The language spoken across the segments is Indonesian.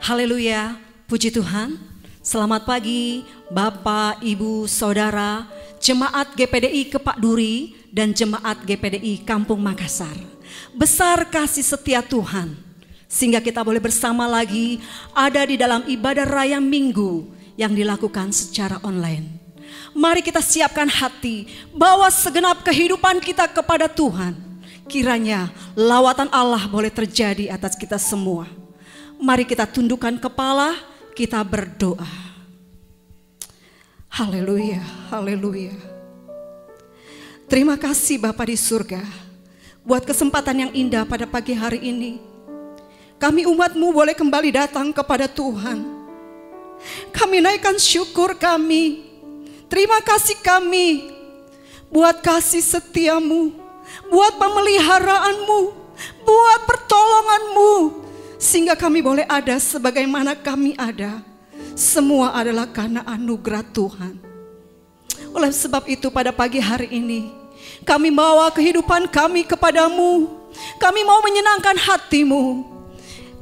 Haleluya, puji Tuhan. Selamat pagi Bapak, Ibu, Saudara, Jemaat GPDI Kepak Duri dan Jemaat GPDI Kampung Makassar. Besar kasih setia Tuhan, sehingga kita boleh bersama lagi ada di dalam ibadah raya Minggu yang dilakukan secara online. Mari kita siapkan hati, bawa segenap kehidupan kita kepada Tuhan. Kiranya lawatan Allah boleh terjadi atas kita semua. Mari kita tundukkan kepala, kita berdoa. Haleluya, haleluya. Terima kasih Bapa di surga, buat kesempatan yang indah pada pagi hari ini. Kami umat-Mu boleh kembali datang kepada Tuhan. Kami naikkan syukur kami. Terima kasih kami buat kasih setia-Mu, buat pemeliharaanmu, buat pertolonganmu, sehingga kami boleh ada sebagaimana kami ada. Semua adalah karena anugerah Tuhan. Oleh sebab itu pada pagi hari ini kami bawa kehidupan kami kepadamu. Kami mau menyenangkan hatimu.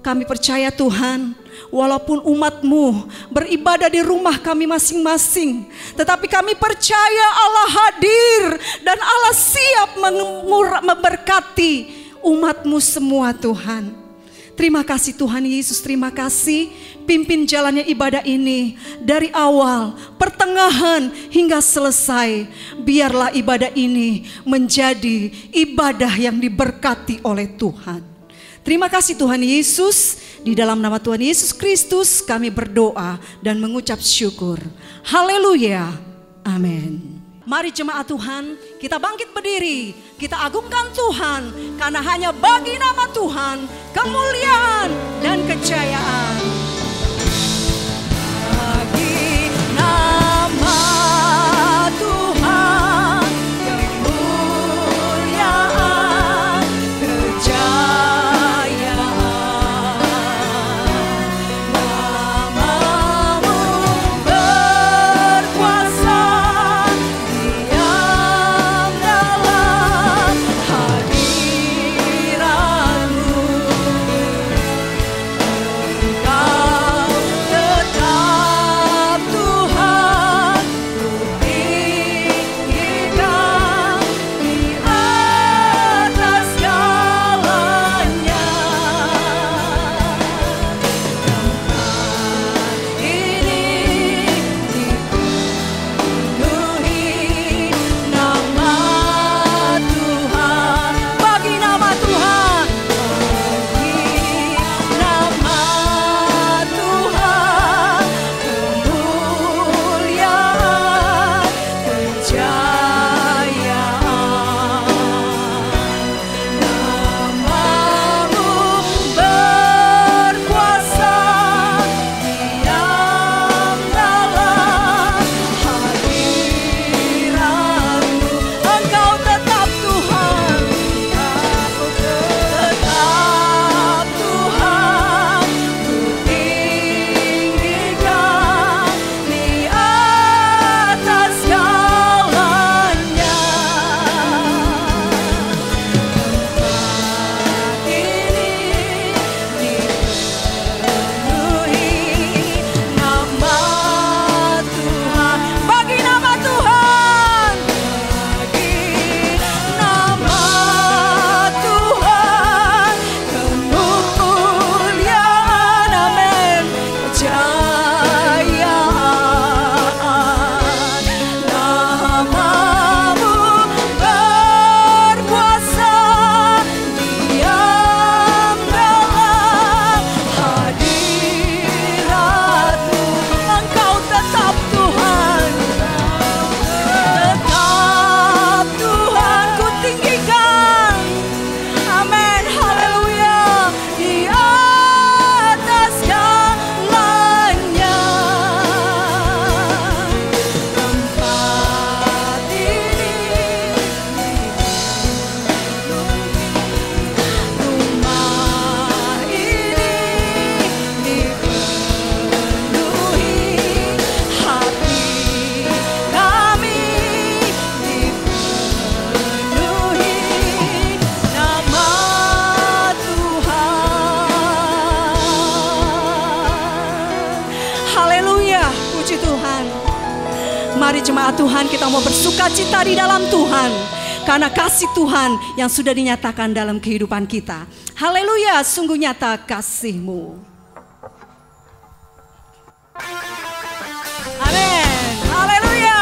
Kami percaya Tuhan, walaupun umat-Mu beribadah di rumah kami masing-masing, tetapi kami percaya Allah hadir dan Allah siap memberkati umat-Mu semua Tuhan. Terima kasih Tuhan Yesus, terima kasih pimpin jalannya ibadah ini dari awal, pertengahan hingga selesai. Biarlah ibadah ini menjadi ibadah yang diberkati oleh Tuhan. Terima kasih Tuhan Yesus, di dalam nama Tuhan Yesus Kristus kami berdoa dan mengucap syukur. Haleluya, amin. Mari jemaat Tuhan, kita bangkit berdiri, kita agungkan Tuhan, karena hanya bagi nama Tuhan kemuliaan dan kejayaan. Bagi nama Tuhan kemuliaan, kejayaan. Nama-Mu berkuasa, diam dalam hadirat-Mu. Engkau Mari jemaat Tuhan, kita mau bersuka cita di dalam Tuhan, karena kasih Tuhan yang sudah dinyatakan dalam kehidupan kita. Haleluya, sungguh nyata kasih-Mu. Amin. Haleluya.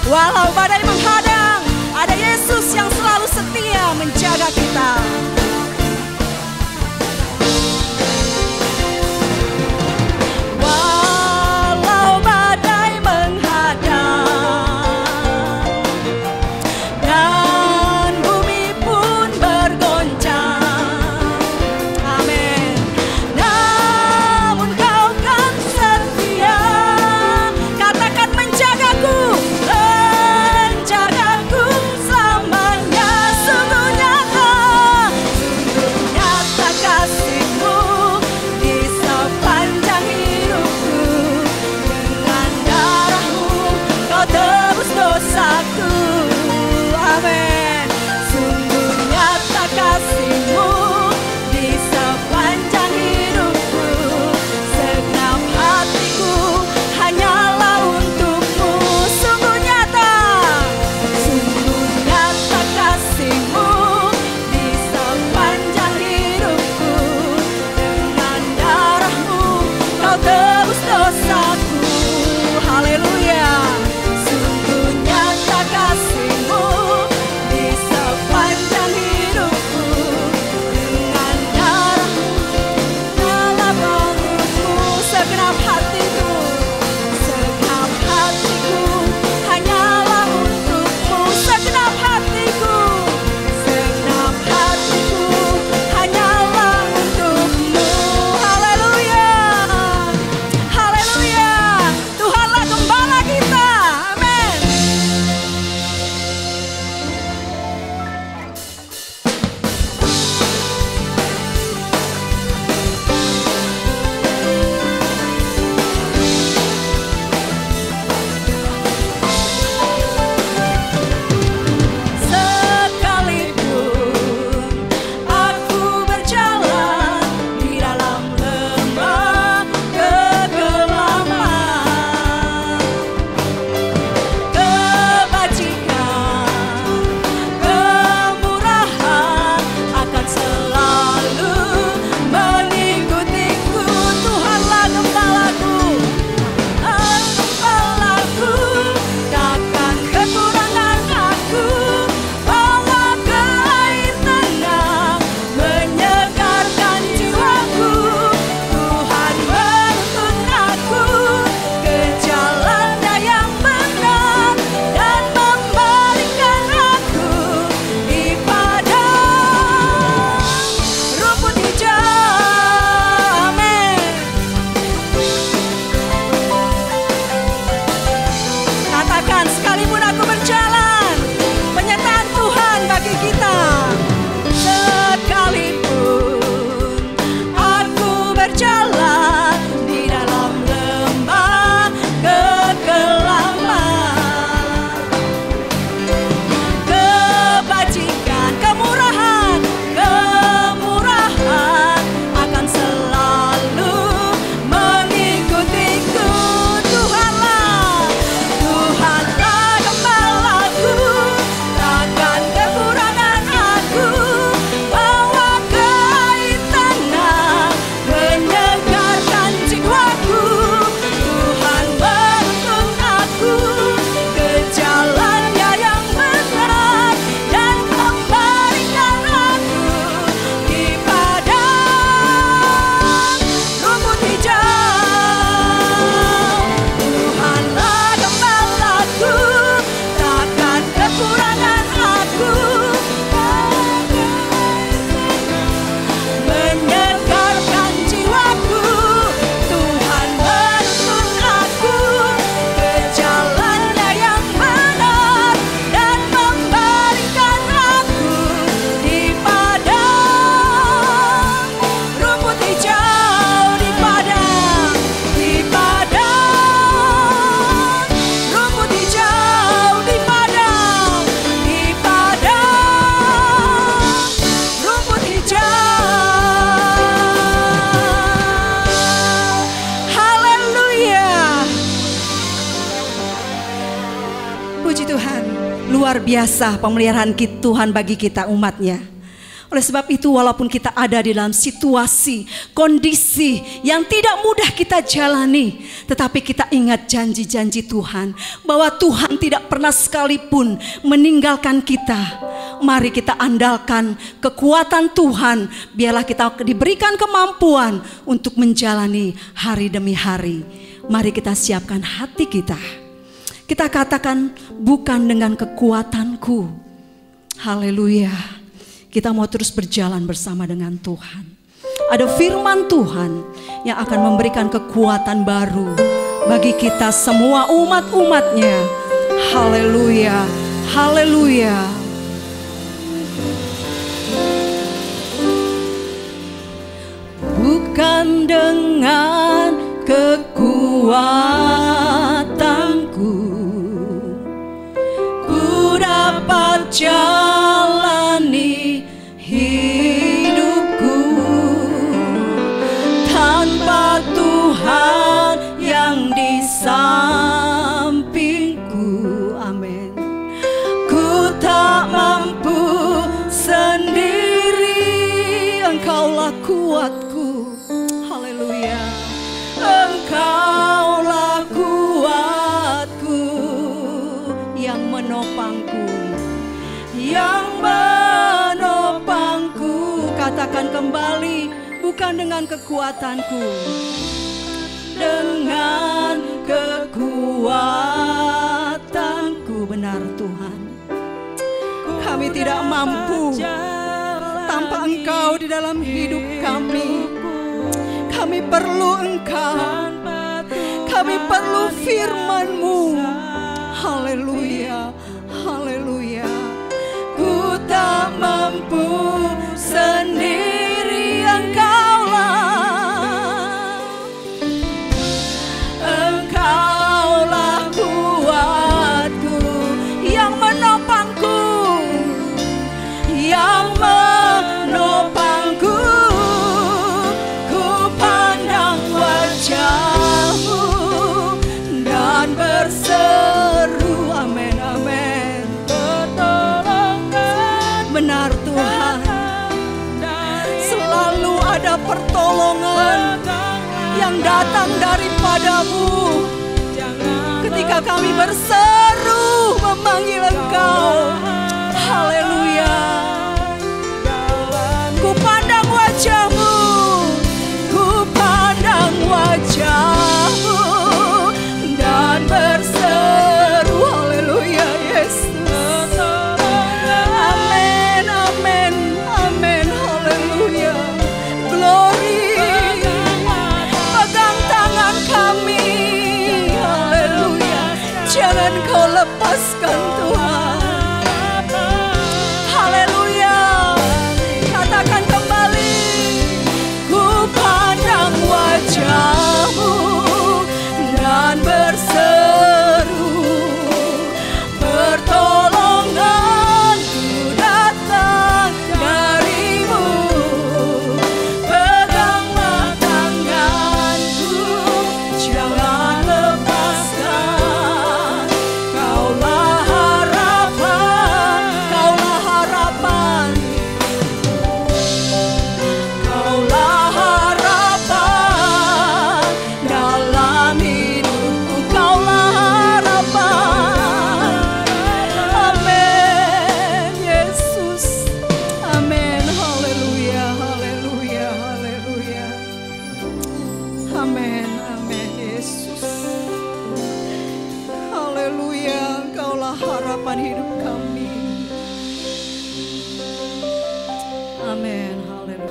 Walau badai menghadang, ada Yesus yang selalu setia menjaga kita. Walau badai menghadang dan bumi pun bergoncang, amin. Namun Kau kan setia, katakan menjagaku. Puji Tuhan, luar biasa pemeliharaan Tuhan bagi kita umatnya. Oleh sebab itu walaupun kita ada di dalam situasi, kondisi yang tidak mudah kita jalani, tetapi kita ingat janji-janji Tuhan, bahwa Tuhan tidak pernah sekalipun meninggalkan kita. Mari kita andalkan kekuatan Tuhan, biarlah kita diberikan kemampuan untuk menjalani hari demi hari. Mari kita siapkan hati kita. Kita katakan, bukan dengan kekuatanku. Haleluya. Kita mau terus berjalan bersama dengan Tuhan. Ada firman Tuhan yang akan memberikan kekuatan baru bagi kita semua umat-umatnya. Haleluya, haleluya. Bukan dengan kekuatanku ku dapat jalani hidupku, tanpa Tuhan yang di sampingku. Amin. Ku tak mampu sendiri, Engkaulah kuatku. Haleluya. Engkaulah kuatku, yang menopangku, yang menopangku. Katakan kembali, bukan dengan kekuatanku, dengan kekuatanku. Benar Tuhan, kami tidak mampu tanpa Engkau di dalam hidup kami. Kami perlu Engkau, kami perlu firman-Mu. Haleluya, haleluya. Ku tak mampu sendiri, Engkaulah kuatku, yang menopangku, yang menopangku. Ku pandang wajah-Mu dan berseru, amin, amin. Benar Tuhan, selalu ada pertolongan yang datang daripada-Mu. Ketika kami berseru memanggil Engkau, haleluya. Ku pandang wajah-Mu, ku pandang wajah-Mu dan berseru, haleluya Yesus. Amin, amin, amin, haleluya. Glory. Pegang tangan kami, haleluya. Jangan Kau lepaskan Tuhan. Haleluya. Katakan kembali, ku pandang wajah-Mu dan berseru, pertolonganku datang dari-Mu. Peganglah tanganku, jangan lepaskan. Kaulah harapan, Kaulah harapan, Kaulah harapan dalam hidupku, Kaulah harapan. Amin Yesus, amin, haleluya, haleluya, haleluya. Amin, amin Yesus. Haleluya, Engkaulah harapan hidup kami. Amin, haleluya.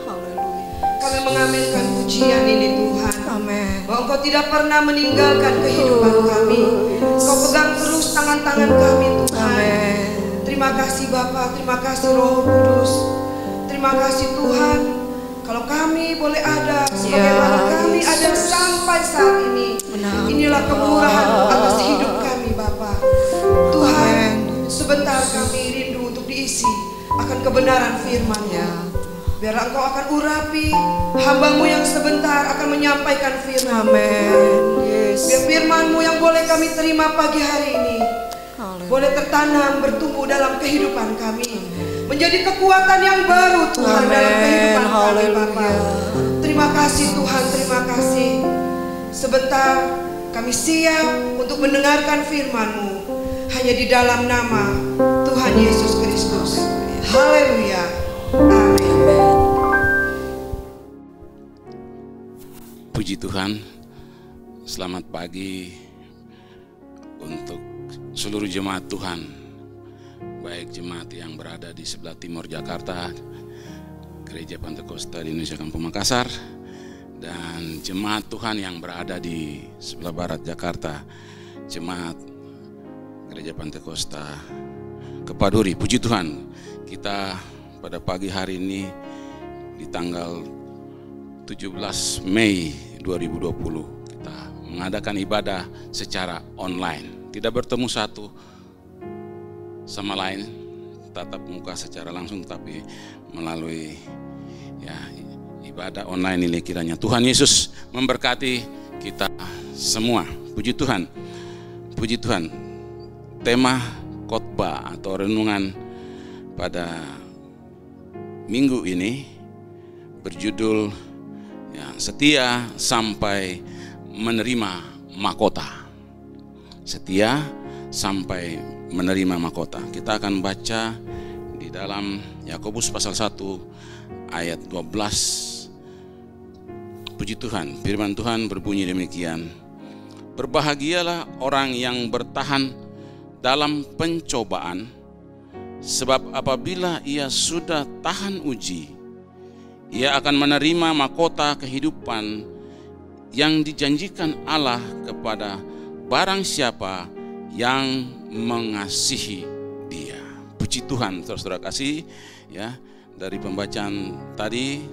Kami mengaminkan pujian ini Tuhan. Amin. Bahwa Engkau tidak pernah meninggalkan kehidupan kami. Engkau pegang terus tangan-tangan kami Tuhan. Amin. Terima kasih Bapa, terima kasih Roh Kudus. Terima kasih Tuhan. Kalau kami boleh ada sebagaimana kami ada sampai saat ini. Benar. Inilah kemurahan atas hidup kami Bapa. Tuhan, sebentar kami rindu untuk diisi akan kebenaran firman-Nya. Biarlah Engkau akan urapi hamba-Mu yang sebentar akan menyampaikan firman. Amin. Yes. Biar firman-Mu yang boleh kami terima pagi hari ini boleh tertanam, bertumbuh dalam kehidupan kami, menjadi kekuatan yang baru Tuhan dalam kehidupan kami Bapa. Terima kasih Tuhan, terima kasih. Sebentar kami siap untuk mendengarkan firman-Mu, hanya di dalam nama Tuhan Yesus Kristus. Haleluya. Amin. Puji Tuhan. Selamat pagi untuk seluruh jemaat Tuhan, baik jemaat yang berada di sebelah timur Jakarta, Gereja Pantekosta di Indonesia Kampung Makassar, dan jemaat Tuhan yang berada di sebelah barat Jakarta, jemaat Gereja Pantekosta Kepaduri. Puji Tuhan, kita pada pagi hari ini di tanggal 17 Mei 2020 kita mengadakan ibadah secara online, tidak bertemu satu sama lain tatap muka secara langsung, tapi melalui ibadah online ini. Kiranya Tuhan Yesus memberkati kita semua. Puji Tuhan, puji Tuhan. Tema khotbah atau renungan pada minggu ini berjudul setia sampai menerima mahkota. Setia sampai menerima mahkota. Kita akan baca di dalam Yakobus pasal 1 ayat 12. Puji Tuhan, firman Tuhan berbunyi demikian. Berbahagialah orang yang bertahan dalam pencobaan, sebab apabila ia sudah tahan uji, ia akan menerima mahkota kehidupan yang dijanjikan Allah kepada barang siapa yang mengasihi Dia. Puji Tuhan, saudara-saudara kasih, dari pembacaan tadi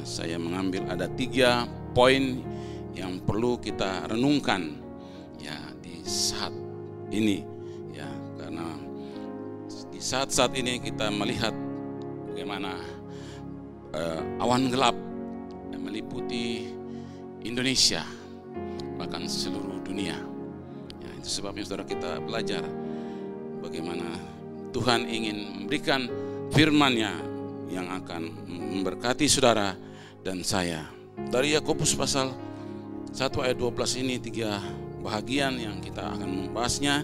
saya mengambil ada 3 poin yang perlu kita renungkan di saat ini karena di saat-saat ini kita melihat bagaimana awan gelap yang meliputi Indonesia, bahkan seluruh dunia. Itu sebabnya saudara kita belajar bagaimana Tuhan ingin memberikan firman-Nya yang akan memberkati saudara dan saya. Dari Yakobus pasal 1 ayat 12 ini 3 bahagian yang kita akan membahasnya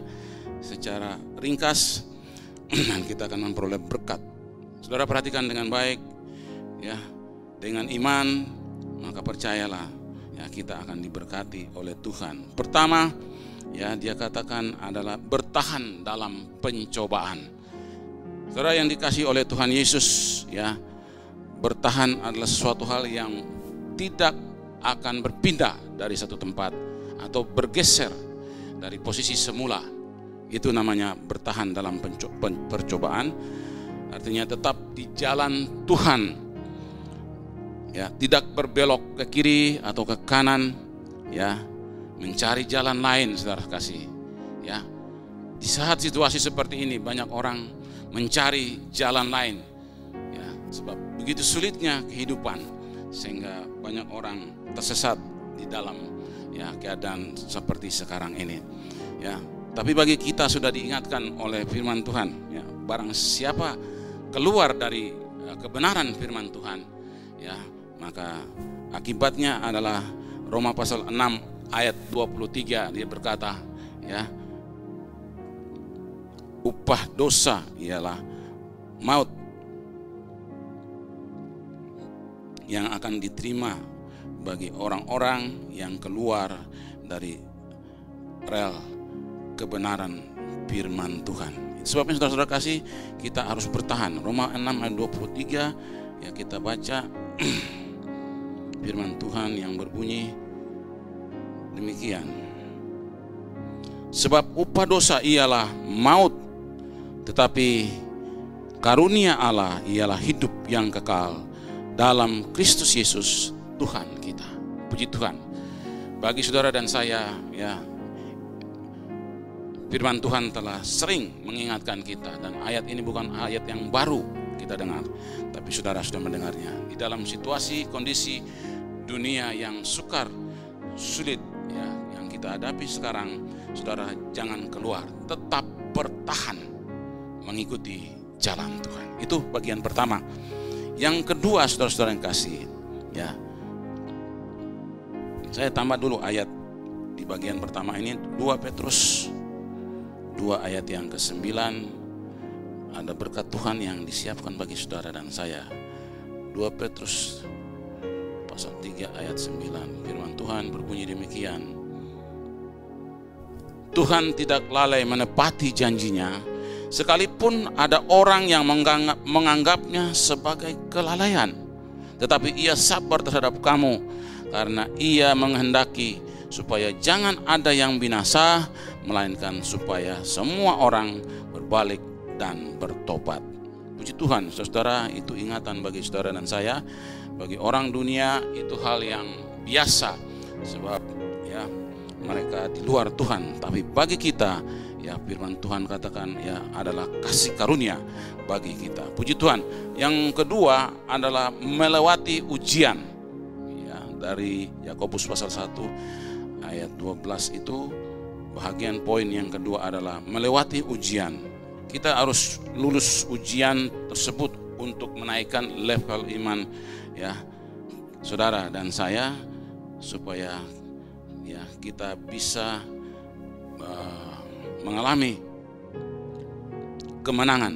secara ringkas dan kita akan memperoleh berkat. Saudara perhatikan dengan baik. Dengan iman maka percayalah kita akan diberkati oleh Tuhan. Pertama dia katakan adalah bertahan dalam pencobaan. Saudara yang dikasihi oleh Tuhan Yesus, bertahan adalah sesuatu hal yang tidak akan berpindah dari satu tempat atau bergeser dari posisi semula. Itu namanya bertahan dalam percobaan. Artinya tetap di jalan Tuhan. Tidak berbelok ke kiri atau ke kanan, mencari jalan lain, saudara kasih. Di saat situasi seperti ini banyak orang mencari jalan lain, sebab begitu sulitnya kehidupan sehingga banyak orang tersesat di dalam keadaan seperti sekarang ini. Tapi bagi kita sudah diingatkan oleh firman Tuhan, barang siapa keluar dari kebenaran firman Tuhan, maka akibatnya adalah Roma pasal 6 ayat 23, dia berkata, upah dosa ialah maut yang akan diterima bagi orang-orang yang keluar dari rel kebenaran firman Tuhan. Sebabnya saudara-saudara kasih, kita harus bertahan. Roma 6 ayat 23 kita baca firman Tuhan yang berbunyi demikian. Sebab upah dosa ialah maut, tetapi karunia Allah ialah hidup yang kekal dalam Kristus Yesus Tuhan kita. Puji Tuhan. Bagi saudara dan saya, firman Tuhan telah sering mengingatkan kita, dan ayat ini bukan ayat yang baru kita dengar, tapi saudara sudah mendengarnya. Di dalam situasi kondisi dunia yang sukar, sulit, yang kita hadapi sekarang, saudara jangan keluar, tetap bertahan mengikuti jalan Tuhan. Itu bagian pertama. Yang kedua, saudara-saudara yang kasih, ya, saya tambah dulu ayat di bagian pertama ini, 2 Petrus 2 ayat yang ke-9. Ada berkat Tuhan yang disiapkan bagi saudara dan saya. 2 Petrus pasal 3 ayat 9, firman Tuhan berbunyi demikian: Tuhan tidak lalai menepati janjinya, sekalipun ada orang yang menganggapnya sebagai kelalaian, tetapi Ia sabar terhadap kamu, karena Ia menghendaki supaya jangan ada yang binasa, melainkan supaya semua orang berbalik dan bertobat. Puji Tuhan, saudara, itu ingatan bagi saudara dan saya. Bagi orang dunia itu hal yang biasa, sebab ya mereka di luar Tuhan. Tapi bagi kita, ya firman Tuhan katakan ya adalah kasih karunia bagi kita. Puji Tuhan. Yang kedua adalah melewati ujian. Ya, dari Yakobus pasal 1 ayat 12 itu bahagian poin yang kedua adalah melewati ujian. Kita harus lulus ujian tersebut untuk menaikkan level iman ya saudara dan saya, supaya ya kita bisa mengalami kemenangan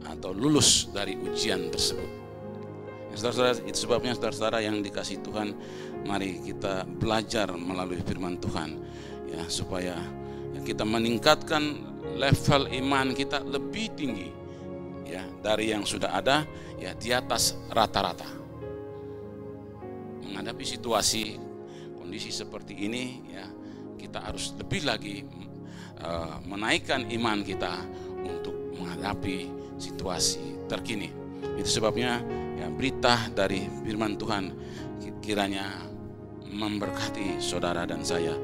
atau lulus dari ujian tersebut. Saudara-saudara, itu sebabnya saudara-saudara yang dikasihi Tuhan, mari kita belajar melalui firman Tuhan ya, supaya ya, kita meningkatkan level iman kita lebih tinggi ya dari yang sudah ada ya, di atas rata-rata. Menghadapi situasi kondisi seperti ini ya, kita harus lebih lagi menaikkan iman kita untuk menghadapi situasi terkini. Itu sebabnya ya, berita dari firman Tuhan kiranya memberkati saudara dan saya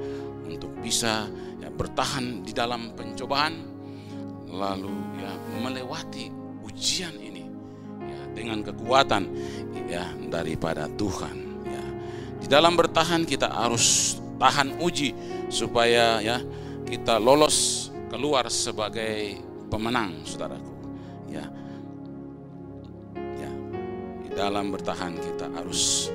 untuk bisa ya, bertahan di dalam pencobaan, lalu ya melewati ujian ini ya, dengan kekuatan ya daripada Tuhan ya. Di dalam bertahan kita harus tahan uji supaya ya kita lolos keluar sebagai pemenang, saudaraku ya. Ya, di dalam bertahan kita harus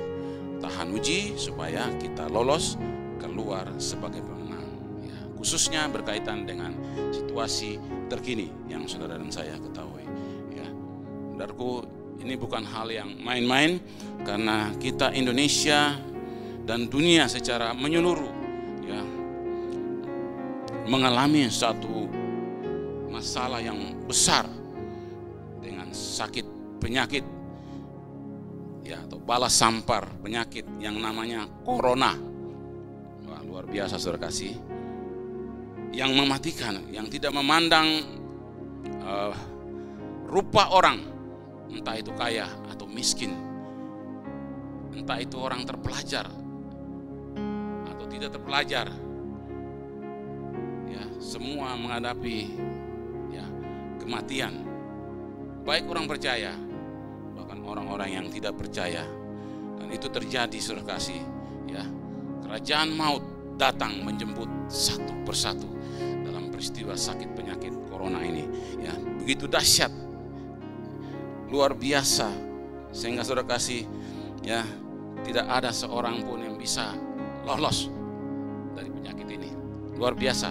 tahan uji supaya kita lolos keluar sebagai pemenang ya, khususnya berkaitan dengan situasi terkini yang saudara dan saya ketahui ya. Saudaraku, ini bukan hal yang main-main, karena kita Indonesia dan dunia secara menyeluruh ya mengalami satu masalah yang besar dengan sakit penyakit ya, atau bala sampar penyakit yang namanya corona. Wah, luar biasa saudara kasih, yang mematikan, yang tidak memandang rupa orang, entah itu kaya atau miskin, entah itu orang terpelajar atau tidak terpelajar ya, semua menghadapi ya kematian, baik orang percaya bahkan orang-orang yang tidak percaya. Dan itu terjadi saudara kasih ya, kerajaan maut datang menjemput satu persatu dalam peristiwa sakit penyakit corona ini ya, begitu dahsyat, luar biasa, sehingga saudara kasih ya tidak ada seorang pun yang bisa lolos dari penyakit ini. Luar biasa.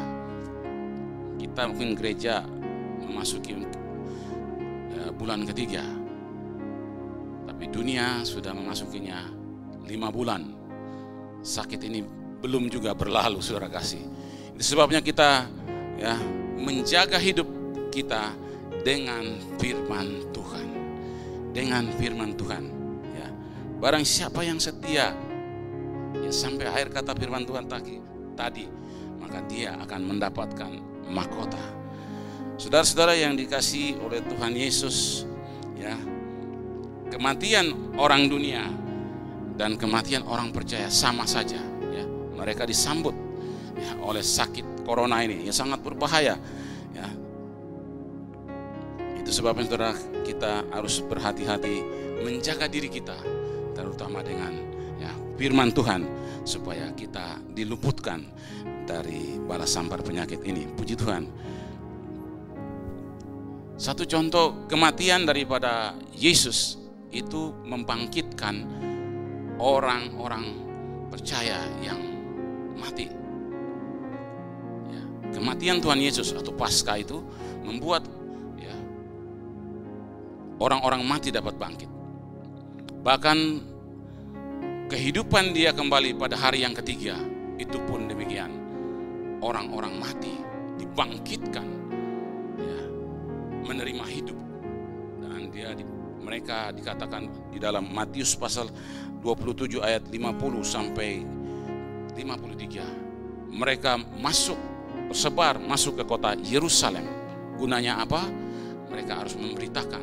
Kita mungkin gereja memasuki bulan ketiga, tapi dunia sudah memasukinya 5 bulan. Sakit ini belum juga berlalu saudara kasih. Itu sebabnya kita ya menjaga hidup kita dengan firman Tuhan. Dengan firman Tuhan ya. Barang siapa yang setia ya sampai akhir kata firman Tuhan tadi, maka dia akan mendapatkan mahkota. Saudara-saudara yang dikasihi oleh Tuhan Yesus ya, kematian orang dunia dan kematian orang percaya sama saja ya. Mereka disambut ya, oleh sakit corona ini yang sangat berbahaya ya. Itu sebabnya saudara, kita harus berhati-hati menjaga diri kita, terutama dengan ya firman Tuhan, supaya kita diluputkan dari bala sampar penyakit ini. Puji Tuhan. Satu contoh kematian daripada Yesus itu membangkitkan orang-orang percaya yang mati. Ya, kematian Tuhan Yesus atau Paskah itu membuat ya, orang-orang mati dapat bangkit. Bahkan kehidupan dia kembali pada hari yang ketiga, itu pun demikian. Orang-orang mati dibangkitkan, ya, menerima hidup. Dan mereka dikatakan di dalam Matius pasal 27 ayat 50 sampai 53. Mereka tersebar masuk ke kota Yerusalem. Gunanya apa? Mereka harus memberitakan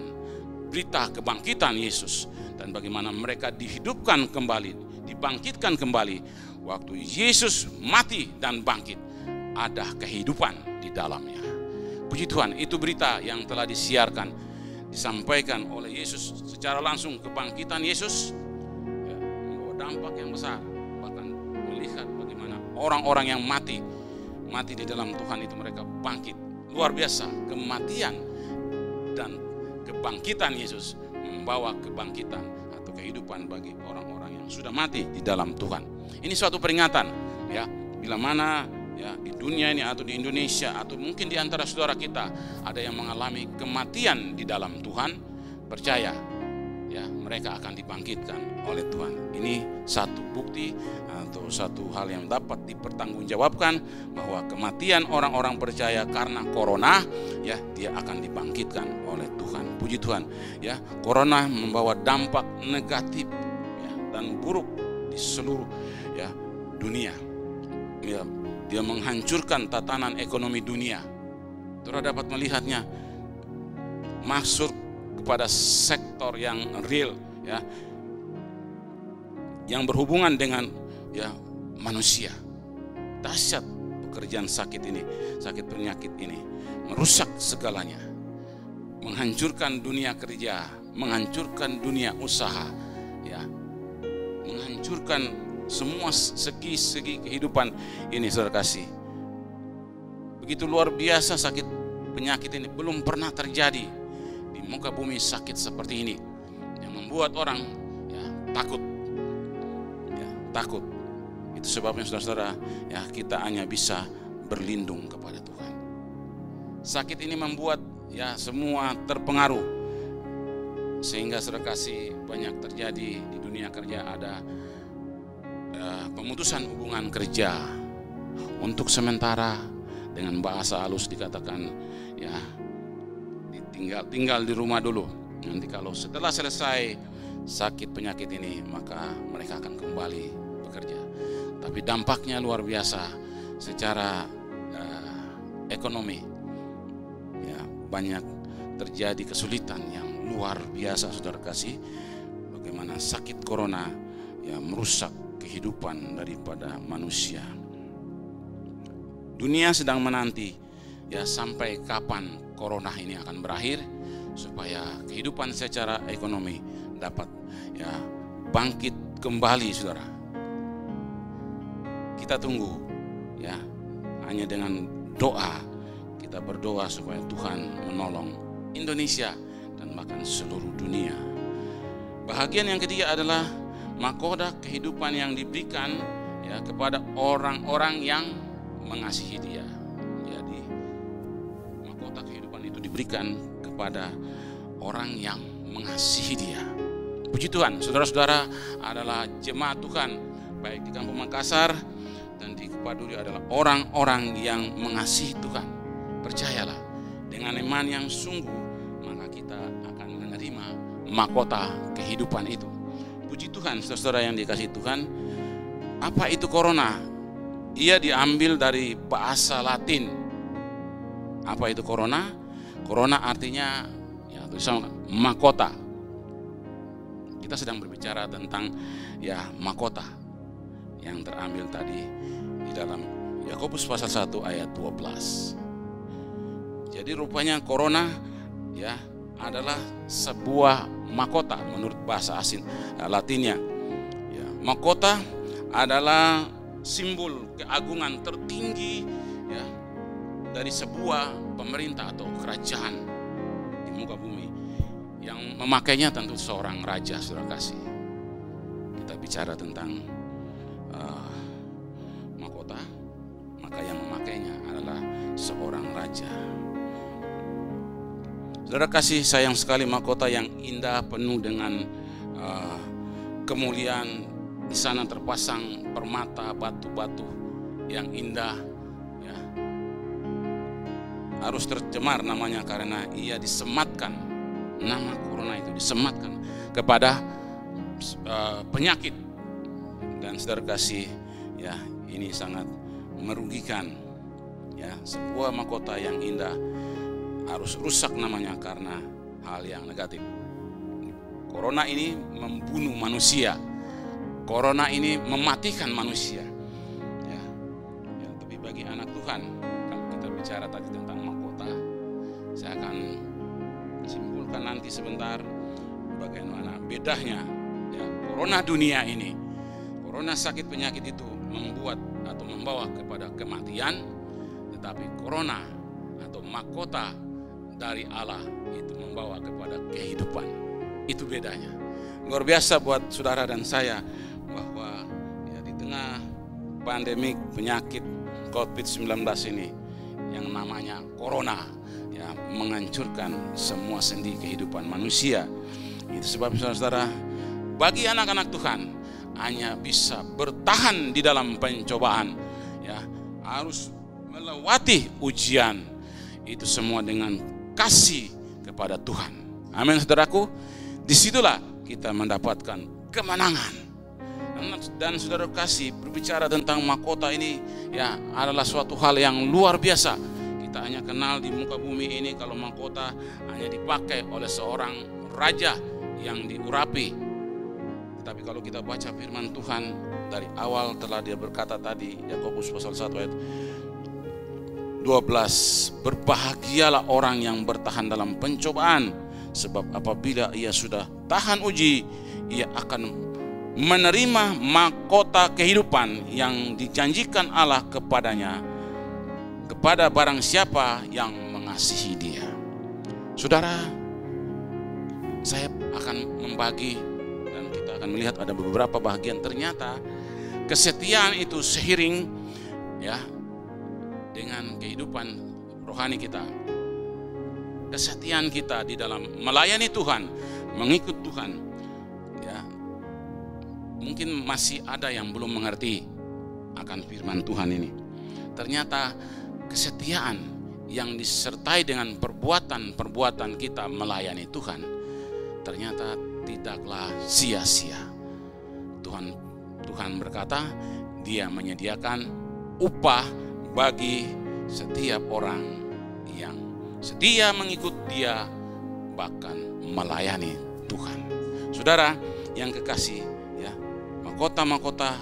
berita kebangkitan Yesus dan bagaimana mereka dihidupkan kembali, dibangkitkan kembali. Waktu Yesus mati dan bangkit, ada kehidupan di dalamnya. Puji Tuhan, itu berita yang telah disiarkan, disampaikan oleh Yesus secara langsung. Kebangkitan Yesus ya, membawa dampak yang besar. Bahkan melihat bagaimana orang-orang yang mati di dalam Tuhan itu mereka bangkit. Luar biasa, kematian dan kebangkitan Yesus membawa kebangkitan atau kehidupan bagi orang-orang yang sudah mati di dalam Tuhan. Ini suatu peringatan ya, bila mana ya di dunia ini atau di Indonesia atau mungkin di antara saudara kita ada yang mengalami kematian di dalam Tuhan, percaya ya mereka akan dibangkitkan oleh Tuhan. Ini satu bukti atau satu hal yang dapat dipertanggungjawabkan bahwa kematian orang-orang percaya karena corona ya dia akan dibangkitkan oleh Tuhan. Puji Tuhan ya, corona membawa dampak negatif ya, dan buruk di seluruh ya dunia. Ya, dia menghancurkan tatanan ekonomi dunia. Saudara dapat melihatnya masuk kepada sektor yang real ya, yang berhubungan dengan ya manusia. Dahsyat pekerjaan sakit penyakit ini merusak segalanya, menghancurkan dunia kerja, menghancurkan dunia usaha ya, menghancurkan semua segi-segi kehidupan ini, saudara kasih. Begitu luar biasa sakit penyakit ini, belum pernah terjadi di muka bumi sakit seperti ini yang membuat orang ya takut. Ya, takut. Itu sebabnya saudara-saudara ya kita hanya bisa berlindung kepada Tuhan. Sakit ini membuat ya semua terpengaruh sehingga saudara kasih banyak terjadi di dunia kerja. Ada pemutusan hubungan kerja untuk sementara, dengan bahasa halus dikatakan ya tinggal di rumah dulu. Nanti kalau setelah selesai sakit penyakit ini maka mereka akan kembali bekerja. Tapi dampaknya luar biasa secara ekonomi ya, banyak terjadi kesulitan yang luar biasa saudara kasih. Bagaimana sakit corona ya merusak kehidupan daripada manusia. Dunia sedang menanti ya sampai kapan corona ini akan berakhir supaya kehidupan secara ekonomi dapat ya bangkit kembali, saudara. Kita tunggu ya, hanya dengan doa. Kita berdoa supaya Tuhan menolong Indonesia dan bahkan seluruh dunia. Bahagian yang ketiga adalah mahkota kehidupan yang diberikan ya kepada orang-orang yang mengasihi Dia. Jadi mahkota kehidupan itu diberikan kepada orang yang mengasihi Dia. Puji Tuhan, saudara-saudara adalah jemaat Tuhan baik di Kampung Makassar dan di Kepaduri adalah orang-orang yang mengasihi Tuhan. Percayalah, dengan iman yang sungguh maka kita akan menerima mahkota kehidupan itu. Puji Tuhan, saudara yang dikasihi Tuhan. Apa itu corona? Ia diambil dari bahasa Latin. Apa itu corona? Corona artinya ya tulisan mahkota. Kita sedang berbicara tentang ya mahkota yang terambil tadi di dalam Yakobus pasal 1 ayat 12. Jadi rupanya corona ya adalah sebuah mahkota menurut bahasa asing Latinnya. Ya, mahkota adalah simbol keagungan tertinggi ya dari sebuah pemerintah atau kerajaan di muka bumi. Yang memakainya tentu seorang raja, saudara kasih. Kita bicara tentang mahkota, maka yang memakainya adalah seorang raja. Saudara kasih, sayang sekali mahkota yang indah penuh dengan kemuliaan. Di sana terpasang permata, batu-batu yang indah ya. Harus tercemar namanya karena ia disematkan, nama corona itu disematkan kepada penyakit. Dan saudara kasih ya, ini sangat merugikan ya. Sebuah mahkota yang indah harus rusak namanya karena hal yang negatif. Corona ini membunuh manusia. Corona ini mematikan manusia. Ya, tapi bagi anak Tuhan, kalau kita bicara tadi tentang mahkota, saya akan simpulkan nanti sebentar bagaimana bedanya ya, corona dunia ini. Corona sakit penyakit itu membuat atau membawa kepada kematian, tetapi corona atau mahkota dari Allah itu membawa kepada kehidupan. Itu bedanya. Luar biasa buat saudara dan saya bahwa ya, di tengah pandemik penyakit COVID-19 ini yang namanya corona ya, menghancurkan semua sendi kehidupan manusia. Itu sebab saudara, bagi anak-anak Tuhan hanya bisa bertahan di dalam pencobaan ya, harus melewati ujian itu semua dengan kasih kepada Tuhan. Amin saudaraku. Disitulah kita mendapatkan kemenangan. Dan saudara kasih, berbicara tentang mahkota ini ya adalah suatu hal yang luar biasa. Kita hanya kenal di muka bumi ini kalau mahkota hanya dipakai oleh seorang raja yang diurapi. Tetapi kalau kita baca firman Tuhan dari awal telah dia berkata tadi, Yakobus pasal 1 ayat 12, berbahagialah orang yang bertahan dalam pencobaan, sebab apabila ia sudah tahan uji, ia akan menerima mahkota kehidupan yang dijanjikan Allah kepadanya, kepada barang siapa yang mengasihi dia. Saudara, saya akan membagi dan kita akan melihat ada beberapa bagian. Ternyata kesetiaan itu seiring ya dengan kehidupan rohani kita. Kesetiaan kita di dalam melayani Tuhan, mengikut Tuhan ya. Mungkin masih ada yang belum mengerti akan firman Tuhan ini. Ternyata kesetiaan yang disertai dengan perbuatan-perbuatan kita melayani Tuhan ternyata tidaklah sia-sia. Tuhan berkata, Dia menyediakan upah bagi setiap orang yang setia mengikut Dia bahkan melayani Tuhan. Saudara yang kekasih, mahkota-mahkota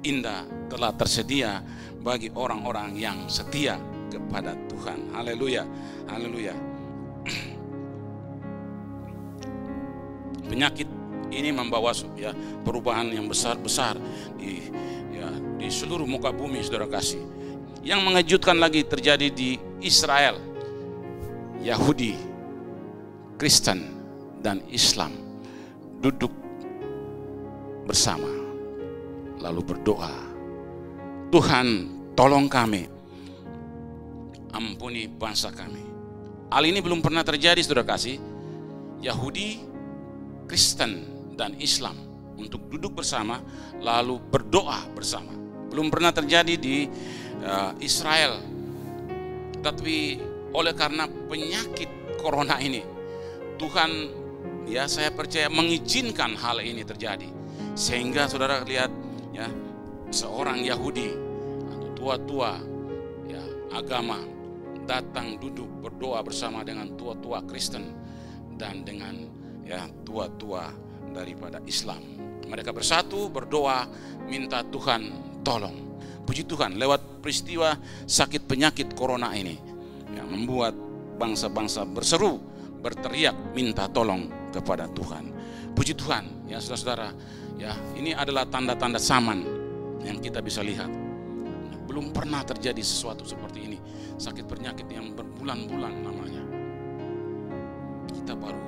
indah telah tersedia bagi orang-orang yang setia kepada Tuhan. Haleluya, haleluya. Penyakit ini membawa ya perubahan yang besar-besar di seluruh muka bumi, saudara kasih. Yang mengejutkan lagi terjadi di Israel. Yahudi, Kristen, dan Islam duduk bersama lalu berdoa, Tuhan tolong kami, ampuni bangsa kami. Hal ini belum pernah terjadi, saudara kasih. Yahudi, Kristen, dan Islam untuk duduk bersama lalu berdoa bersama. Belum pernah terjadi di Israel. Tapi oleh karena penyakit corona ini, Tuhan ya saya percaya mengizinkan hal ini terjadi. Sehingga saudara lihat ya, seorang Yahudi atau tua-tua ya agama datang duduk berdoa bersama dengan tua-tua Kristen dan dengan ya tua-tua daripada Islam. Mereka bersatu berdoa minta Tuhan tolong. Puji Tuhan, lewat peristiwa sakit penyakit corona ini yang membuat bangsa-bangsa berseru, berteriak minta tolong kepada Tuhan. Puji Tuhan ya saudara-saudara, ya ini adalah tanda-tanda zaman yang kita bisa lihat. Belum pernah terjadi sesuatu seperti ini. Sakit penyakit yang berbulan-bulan namanya. Kita baru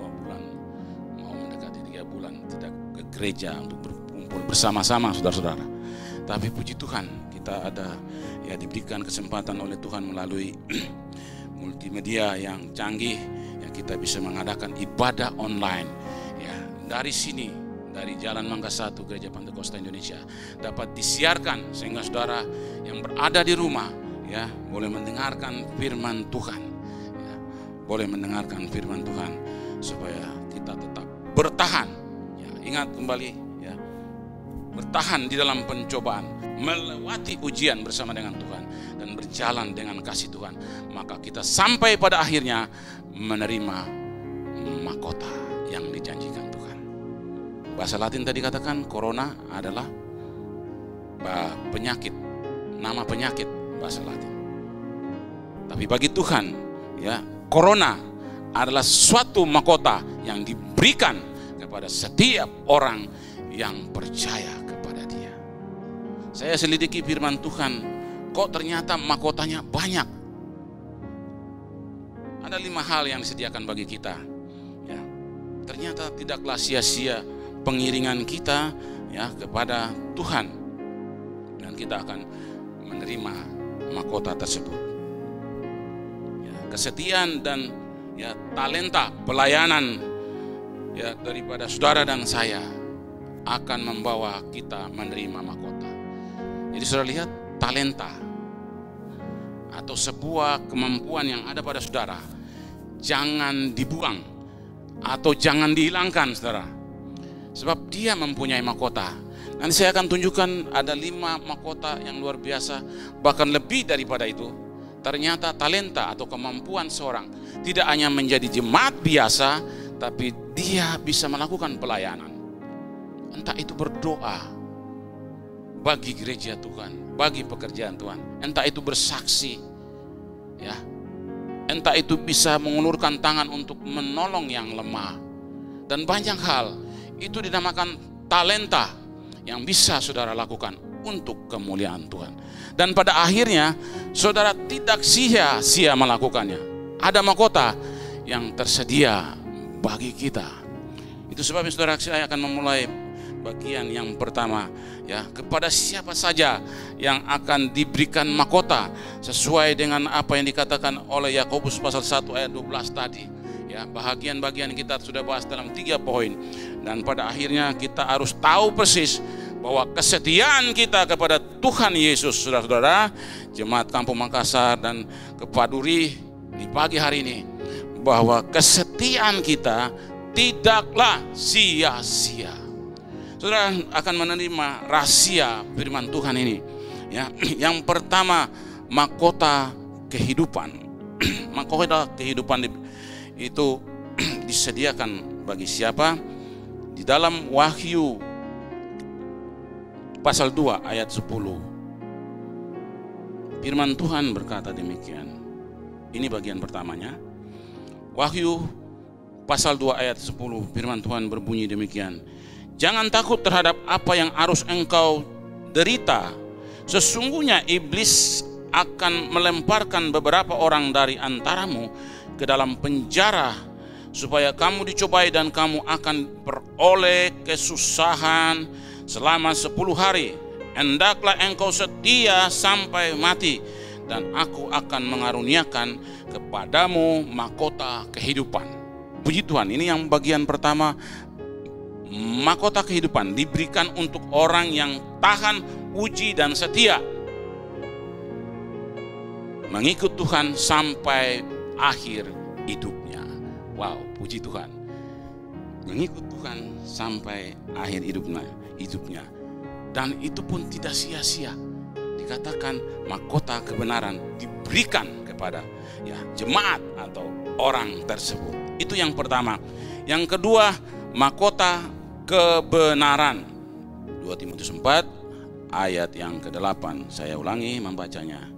2 bulan, mau mendekati 3 bulan tidak ke gereja untuk berkumpul bersama-sama saudara-saudara. Tapi puji Tuhan, kita ada diberikan kesempatan oleh Tuhan melalui multimedia yang canggih, yang kita bisa mengadakan ibadah online. Ya, dari sini, dari Jalan Mangga 1 Gereja Pantekosta Indonesia dapat disiarkan sehingga saudara yang berada di rumah boleh mendengarkan firman Tuhan. Boleh mendengarkan firman Tuhan supaya kita tetap bertahan. Ingat kembali bertahan di dalam pencobaan, melewati ujian bersama dengan Tuhan dan berjalan dengan kasih Tuhan, maka kita sampai pada akhirnya menerima mahkota yang dijanjikan Tuhan. Bahasa Latin tadi katakan corona adalah penyakit, nama penyakit bahasa Latin. Tapi bagi Tuhan, corona adalah suatu mahkota yang diberikan kepada setiap orang yang percaya kepada Dia. Saya selidiki firman Tuhan, kok ternyata mahkotanya banyak. Ada 5 hal yang disediakan bagi kita. Ternyata tidaklah sia-sia pengiringan kita kepada Tuhan, dan kita akan menerima mahkota tersebut. Kesetiaan dan talenta pelayanan daripada saudara dan saya akan membawa kita menerima mahkota. Jadi saudara lihat, talenta atau sebuah kemampuan yang ada pada saudara jangan dibuang atau jangan dihilangkan saudara, sebab dia mempunyai mahkota. Nanti saya akan tunjukkan ada 5 mahkota yang luar biasa, bahkan lebih daripada itu. Ternyata talenta atau kemampuan seorang tidak hanya menjadi jemaat biasa, tapi dia bisa melakukan pelayanan. Entah itu berdoa bagi gereja Tuhan, bagi pekerjaan Tuhan, entah itu bersaksi, entah itu bisa mengulurkan tangan untuk menolong yang lemah, dan banyak hal itu dinamakan talenta yang bisa saudara lakukan untuk kemuliaan Tuhan. Dan pada akhirnya saudara tidak sia-sia melakukannya. Ada mahkota yang tersedia bagi kita. Itu sebabnya saudara, saya akan memulai bagian yang pertama kepada siapa saja yang akan diberikan mahkota sesuai dengan apa yang dikatakan oleh Yakobus pasal 1 ayat 12 tadi. Bahagian-bahagian kita sudah bahas dalam 3 poin, dan pada akhirnya kita harus tahu persis bahwa kesetiaan kita kepada Tuhan Yesus, saudara-saudara, Jemaat Kampung Makassar dan Kepaduri di pagi hari ini, bahwa kesetiaan kita tidaklah sia-sia. Saudara akan menerima rahasia firman Tuhan ini. Yang pertama, mahkota kehidupan. Mahkota kehidupan itu disediakan bagi siapa? Di dalam Wahyu pasal 2 ayat 10. Firman Tuhan berkata demikian. Ini bagian pertamanya. Wahyu pasal 2 ayat 10, firman Tuhan berbunyi demikian. Jangan takut terhadap apa yang harus engkau derita. Sesungguhnya iblis akan melemparkan beberapa orang dari antaramu ke dalam penjara, supaya kamu dicobai dan kamu akan beroleh kesusahan selama 10 hari. Hendaklah engkau setia sampai mati, dan aku akan mengaruniakan kepadamu mahkota kehidupan. Puji Tuhan, ini yang bagian pertama. Mahkota kehidupan diberikan untuk orang yang tahan uji dan setia mengikut Tuhan sampai akhir hidupnya. Wow, puji Tuhan. Mengikut Tuhan sampai akhir hidupnya. Dan itu pun tidak sia-sia. Dikatakan mahkota kebenaran diberikan kepada jemaat atau orang tersebut. Itu yang pertama. Yang kedua, mahkota kebenaran. 2 Timotius 4 ayat yang ke-8. Saya ulangi membacanya.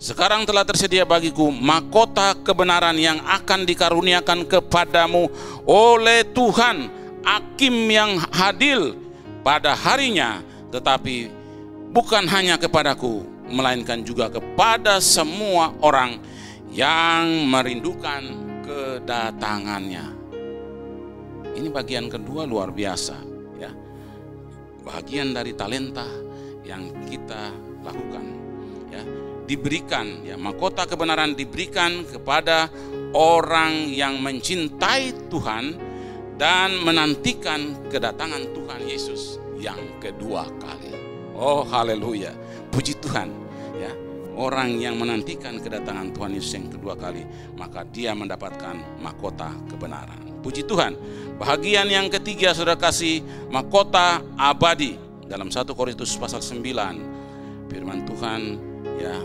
Sekarang telah tersedia bagiku mahkota kebenaran yang akan dikaruniakan kepadamu oleh Tuhan, Hakim yang adil pada harinya. Tetapi bukan hanya kepadaku, melainkan juga kepada semua orang yang merindukan kedatangannya. Ini bagian kedua luar biasa, ya. Bagian dari talenta yang kita lakukan, ya. Diberikan, ya, mahkota kebenaran diberikan kepada orang yang mencintai Tuhan dan menantikan kedatangan Tuhan Yesus yang kedua kali. Oh, haleluya, puji Tuhan, ya. Orang yang menantikan kedatangan Tuhan Yesus yang kedua kali, maka dia mendapatkan mahkota kebenaran. Puji Tuhan. Bahagian yang ketiga, saudara kasih, mahkota abadi. Dalam 1 Korintus pasal 9, firman Tuhan, ya,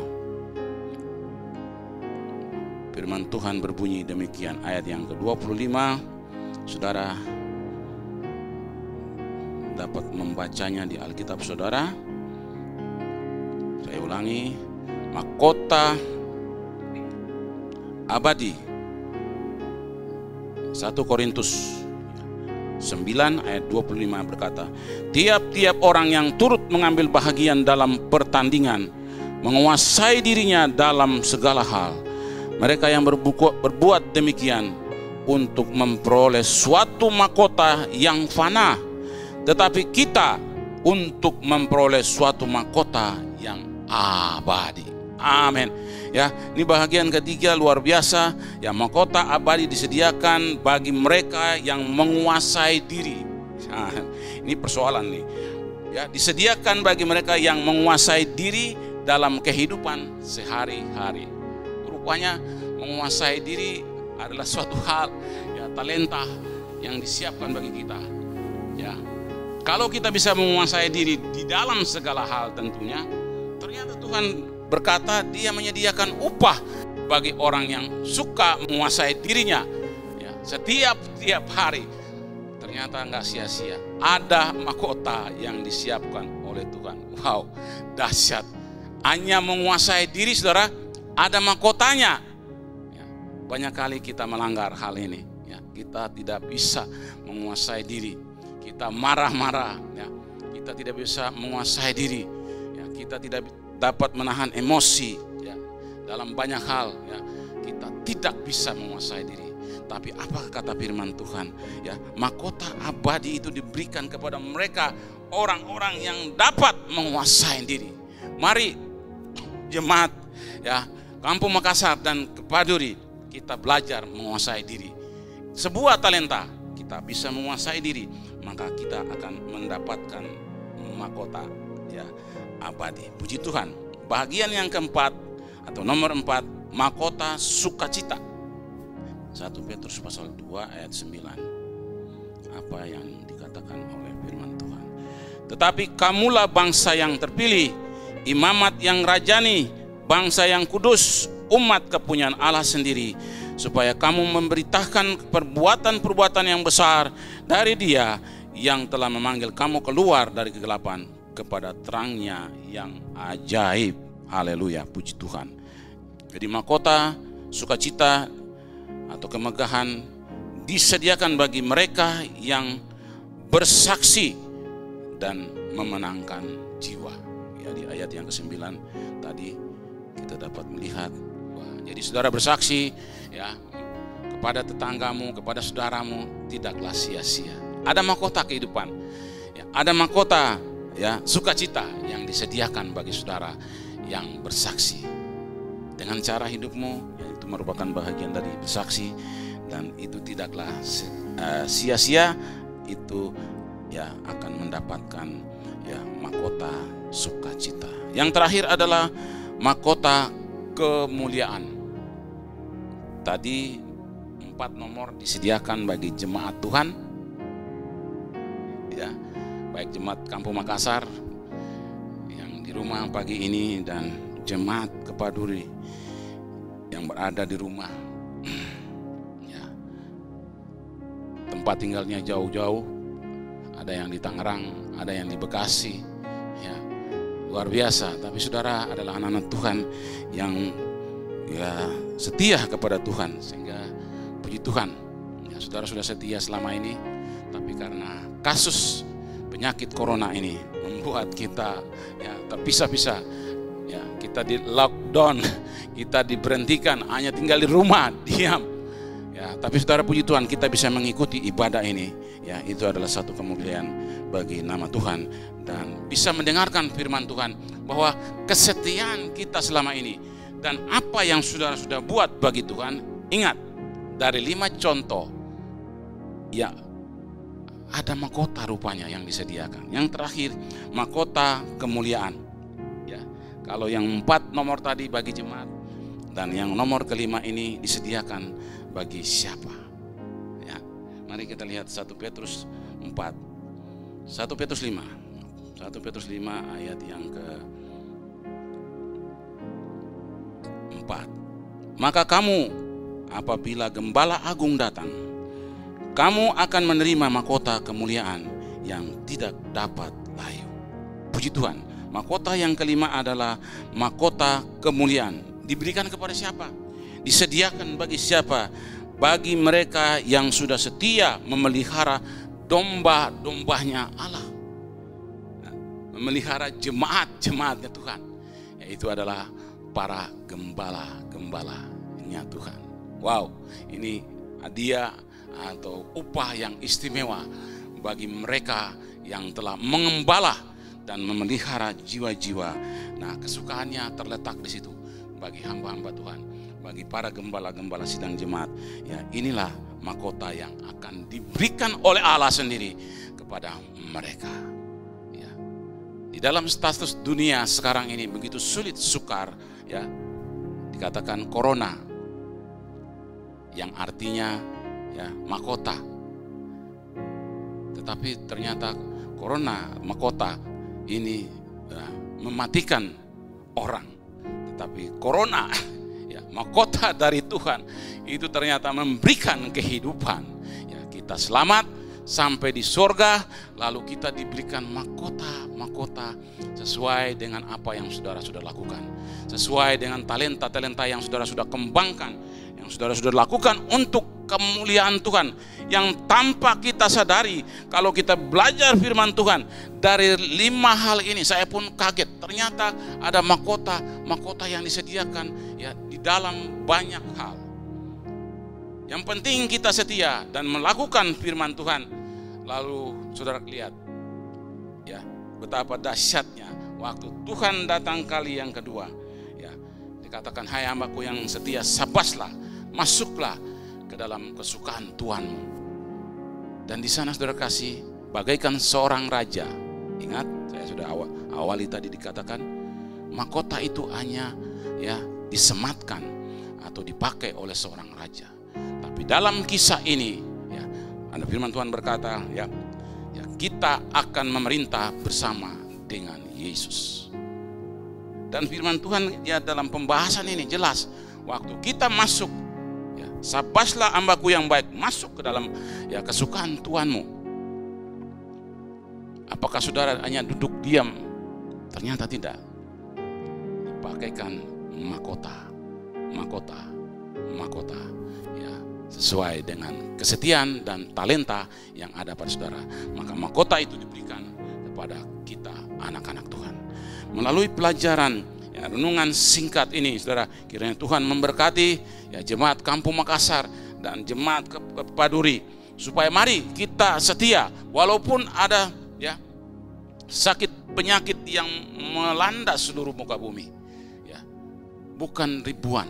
firman Tuhan berbunyi demikian, ayat yang ke-25. Saudara dapat membacanya di Alkitab saudara. Saya ulangi, mahkota abadi. 1 Korintus 9 ayat 25 berkata, tiap-tiap orang yang turut mengambil bahagian dalam pertandingan menguasai dirinya dalam segala hal. Mereka yang berbuat demikian untuk memperoleh suatu mahkota yang fana, tetapi kita untuk memperoleh suatu mahkota yang abadi. Amin. Ya, ini bahagian ketiga luar biasa. Ya, mahkota abadi disediakan bagi mereka yang menguasai diri. Nah, ini persoalan nih. Ya, disediakan bagi mereka yang menguasai diri dalam kehidupan sehari-hari. Rupanya menguasai diri adalah suatu hal, ya, talenta yang disiapkan bagi kita. Ya, kalau kita bisa menguasai diri di dalam segala hal, tentunya ternyata Tuhan berkata dia menyediakan upah bagi orang yang suka menguasai dirinya, ya, setiap hari. Ternyata nggak sia-sia, ada mahkota yang disiapkan oleh Tuhan. Wow, dahsyat. Hanya menguasai diri, saudara, ada mahkotanya. Ya, banyak kali kita melanggar hal ini, ya, kita tidak bisa menguasai diri, kita marah-marah, ya, kita tidak bisa menguasai diri, ya, kita tidak dapat menahan emosi, ya, dalam banyak hal, ya, kita tidak bisa menguasai diri. Tapi apa kata firman Tuhan, ya, mahkota abadi itu diberikan kepada mereka orang-orang yang dapat menguasai diri. Mari jemaat, ya, Kampung Makassar dan Kepaduri, kita belajar menguasai diri. Sebuah talenta, kita bisa menguasai diri, maka kita akan mendapatkan mahkota, ya, abadi. Puji Tuhan. Bahagian yang keempat atau nomor 4, mahkota sukacita. 1 Petrus pasal 2 ayat 9. Apa yang dikatakan oleh firman Tuhan? Tetapi kamulah bangsa yang terpilih, imamat yang rajani, bangsa yang kudus, umat kepunyaan Allah sendiri, supaya kamu memberitakan perbuatan-perbuatan yang besar dari Dia yang telah memanggil kamu keluar dari kegelapan kepada terangnya yang ajaib. Haleluya, puji Tuhan. Jadi mahkota sukacita atau kemegahan disediakan bagi mereka yang bersaksi dan memenangkan jiwa. Ya, di ayat yang ke-9 tadi kita dapat melihat, wah, jadi saudara bersaksi, ya, kepada tetanggamu, kepada saudaramu, tidaklah sia-sia. Ada mahkota kehidupan, ya, ada mahkota, ya, sukacita yang disediakan bagi saudara yang bersaksi. Dengan cara hidupmu, ya, itu merupakan bahagian dari bersaksi, dan itu tidaklah sia-sia. Itu, ya, akan mendapatkan, ya, mahkota sukacita. Yang terakhir adalah mahkota kemuliaan. Tadi 4 nomor disediakan bagi jemaat Tuhan, ya, baik jemaat Kampung Makassar yang di rumah pagi ini dan jemaat Kepaduri yang berada di rumah, ya, tempat tinggalnya jauh-jauh, ada yang di Tangerang, ada yang di Bekasi, ya, luar biasa. Tapi saudara adalah anak-anak Tuhan yang, ya, setia kepada Tuhan, sehingga puji Tuhan, ya, saudara sudah setia selama ini. Tapi karena kasus penyakit corona ini membuat kita ya terpisah-pisah, ya kita di lockdown, kita diberhentikan, hanya tinggal di rumah diam. Ya, tapi saudara, puji Tuhan, kita bisa mengikuti ibadah ini. Ya, itu adalah satu kemuliaan bagi nama Tuhan, dan bisa mendengarkan firman Tuhan bahwa kesetiaan kita selama ini dan apa yang saudara sudah buat bagi Tuhan. Ingat, dari 5 contoh ya ada mahkota rupanya yang disediakan. Yang terakhir, mahkota kemuliaan. Ya, kalau yang 4 nomor tadi bagi jemaat, dan yang nomor kelima ini disediakan bagi siapa? Ya, mari kita lihat 1 Petrus 4, 1 Petrus 5, 1 Petrus 5 ayat yang ke-4. Maka kamu apabila Gembala Agung datang, kamu akan menerima mahkota kemuliaan yang tidak dapat layu. Puji Tuhan, mahkota yang kelima adalah mahkota kemuliaan. Diberikan kepada siapa? Disediakan bagi siapa? Bagi mereka yang sudah setia memelihara domba-dombanya Allah, memelihara jemaat-jemaatnya Tuhan, yaitu adalah para gembala-gembalanya Tuhan. Wow, ini hadiah atau upah yang istimewa bagi mereka yang telah mengembala dan memelihara jiwa-jiwa. Nah, kesukaannya terletak di situ bagi hamba-hamba Tuhan, bagi para gembala-gembala sidang jemaat. Ya, inilah mahkota yang akan diberikan oleh Allah sendiri kepada mereka. Ya. Di dalam status dunia sekarang ini begitu sulit sukar, ya, dikatakan corona, yang artinya ya mahkota. Tetapi ternyata corona, mahkota ini ya, mematikan orang. Tetapi corona, ya, mahkota dari Tuhan itu ternyata memberikan kehidupan. Ya, kita selamat sampai di surga, lalu kita diberikan mahkota sesuai dengan apa yang saudara sudah lakukan, sesuai dengan talenta-talenta yang saudara sudah kembangkan, yang saudara sudah lakukan untuk kemuliaan Tuhan, yang tanpa kita sadari. Kalau kita belajar firman Tuhan dari 5 hal ini, saya pun kaget. Ternyata ada mahkota yang disediakan ya di dalam banyak hal. Yang penting kita setia dan melakukan firman Tuhan. Lalu saudara lihat ya betapa dahsyatnya waktu Tuhan datang kali yang kedua. Ya, dikatakan, hai hambaku yang setia, sabaslah, masuklah ke dalam kesukaan Tuhanmu. Dan di sana saudara kasih bagaikan seorang raja. Ingat, saya sudah awali tadi dikatakan mahkota itu hanya ya disematkan atau dipakai oleh seorang raja. Tapi dalam kisah ini ya ada firman Tuhan berkata ya kita akan memerintah bersama dengan Yesus. Dan firman Tuhan ya dalam pembahasan ini jelas, waktu kita masuk, sabaslah hambaku yang baik, masuk ke dalam ya kesukaan Tuhanmu. Apakah saudara hanya duduk diam? Ternyata tidak. Dipakaikan mahkota ya sesuai dengan kesetiaan dan talenta yang ada pada saudara. Maka mahkota itu diberikan kepada kita anak-anak Tuhan. Melalui pelajaran ya, renungan singkat ini, saudara, kiranya Tuhan memberkati ya jemaat Kampung Makassar dan jemaat Kepaduri, supaya mari kita setia walaupun ada ya sakit penyakit yang melanda seluruh muka bumi. Ya, bukan ribuan,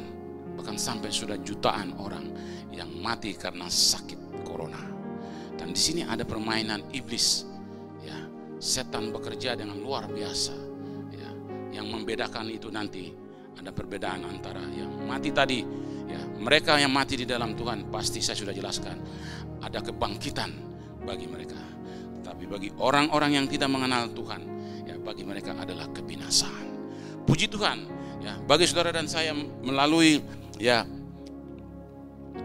bahkan sampai sudah jutaan orang yang mati karena sakit corona. Dan di sini ada permainan iblis. Ya, setan bekerja dengan luar biasa. Ya, yang membedakan itu nanti ada perbedaan antara yang mati tadi, ya, mereka yang mati di dalam Tuhan pasti saya sudah jelaskan, ada kebangkitan bagi mereka. Tapi bagi orang-orang yang tidak mengenal Tuhan, ya bagi mereka adalah kebinasaan. Puji Tuhan, ya bagi saudara dan saya melalui ya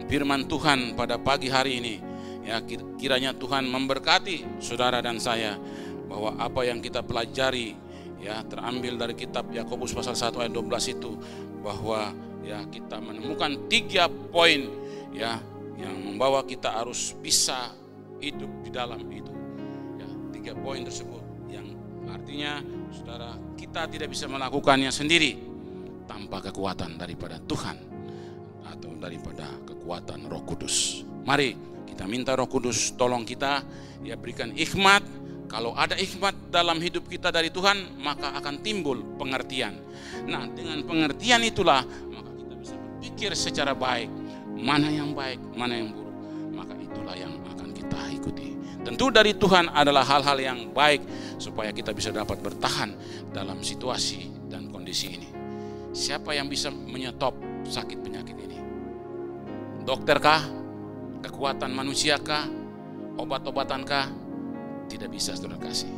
firman Tuhan pada pagi hari ini, ya kiranya Tuhan memberkati saudara dan saya, bahwa apa yang kita pelajari ya terambil dari kitab Yakobus pasal 1 ayat 12 itu, bahwa ya kita menemukan 3 poin ya yang membawa kita harus bisa hidup di dalam itu. Ya, 3 poin tersebut, yang artinya saudara, kita tidak bisa melakukannya sendiri tanpa kekuatan daripada Tuhan atau daripada kekuatan Roh Kudus. Mari kita minta Roh Kudus tolong kita, ya berikan hikmat. Kalau ada hikmat dalam hidup kita dari Tuhan, maka akan timbul pengertian. Nah, dengan pengertian itulah maka kita bisa berpikir secara baik, mana yang baik, mana yang buruk. Maka itulah yang akan kita ikuti. Tentu dari Tuhan adalah hal-hal yang baik supaya kita bisa dapat bertahan dalam situasi dan kondisi ini. Siapa yang bisa menyetop sakit penyakit ini? Dokterkah? Kekuatan manusiakah? Obat-obatankah? Tidak bisa, saudara kasih.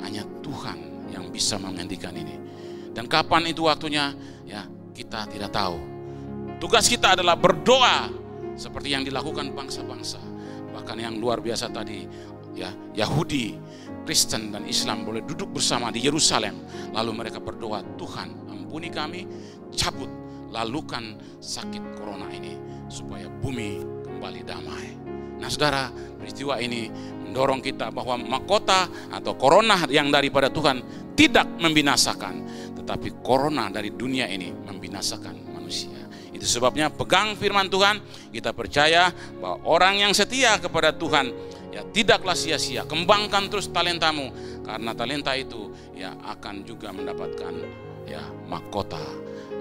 Hanya Tuhan yang bisa menghentikan ini. Dan kapan itu waktunya? Ya, kita tidak tahu. Tugas kita adalah berdoa seperti yang dilakukan bangsa-bangsa. Bahkan yang luar biasa tadi, ya, Yahudi, Kristen dan Islam boleh duduk bersama di Yerusalem. Lalu mereka berdoa, Tuhan ampuni kami, cabut, lalukan sakit corona ini supaya bumi kembali damai. Nah saudara, peristiwa ini mendorong kita bahwa mahkota atau corona yang daripada Tuhan tidak membinasakan, tetapi corona dari dunia ini membinasakan manusia. Itu sebabnya pegang firman Tuhan, kita percaya bahwa orang yang setia kepada Tuhan ya tidaklah sia-sia. Kembangkan terus talentamu, karena talenta itu ya akan juga mendapatkan ya mahkota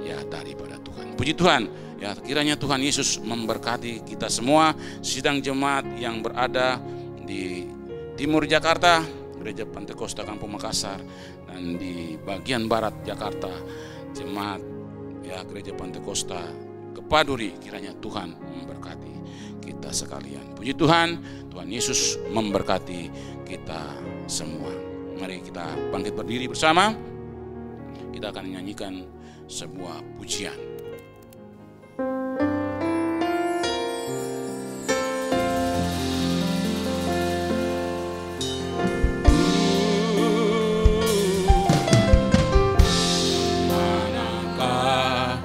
ya daripada Tuhan. Puji Tuhan, ya kiranya Tuhan Yesus memberkati kita semua, sidang jemaat yang berada di timur Jakarta, Gereja Pantekosta Kampung Makassar, dan di bagian barat Jakarta, jemaat ya Gereja Pantekosta Kepaduri. Kiranya Tuhan memberkati kita sekalian. Puji Tuhan, Tuhan Yesus memberkati kita semua. Mari kita bangkit berdiri bersama. Kita akan menyanyikan sebuah pujian. Manakah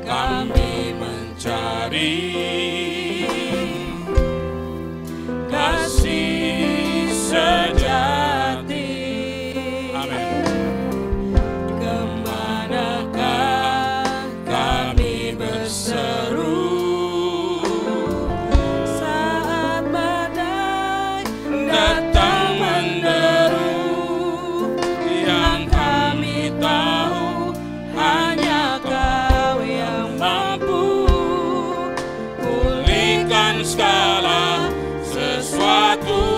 kami mencari kasih sejati? Amin. Kemanakah kami berseru saat badai datang menderu? Yang kami tahu hanya Kau yang mampu pulihkan segala sesuatu.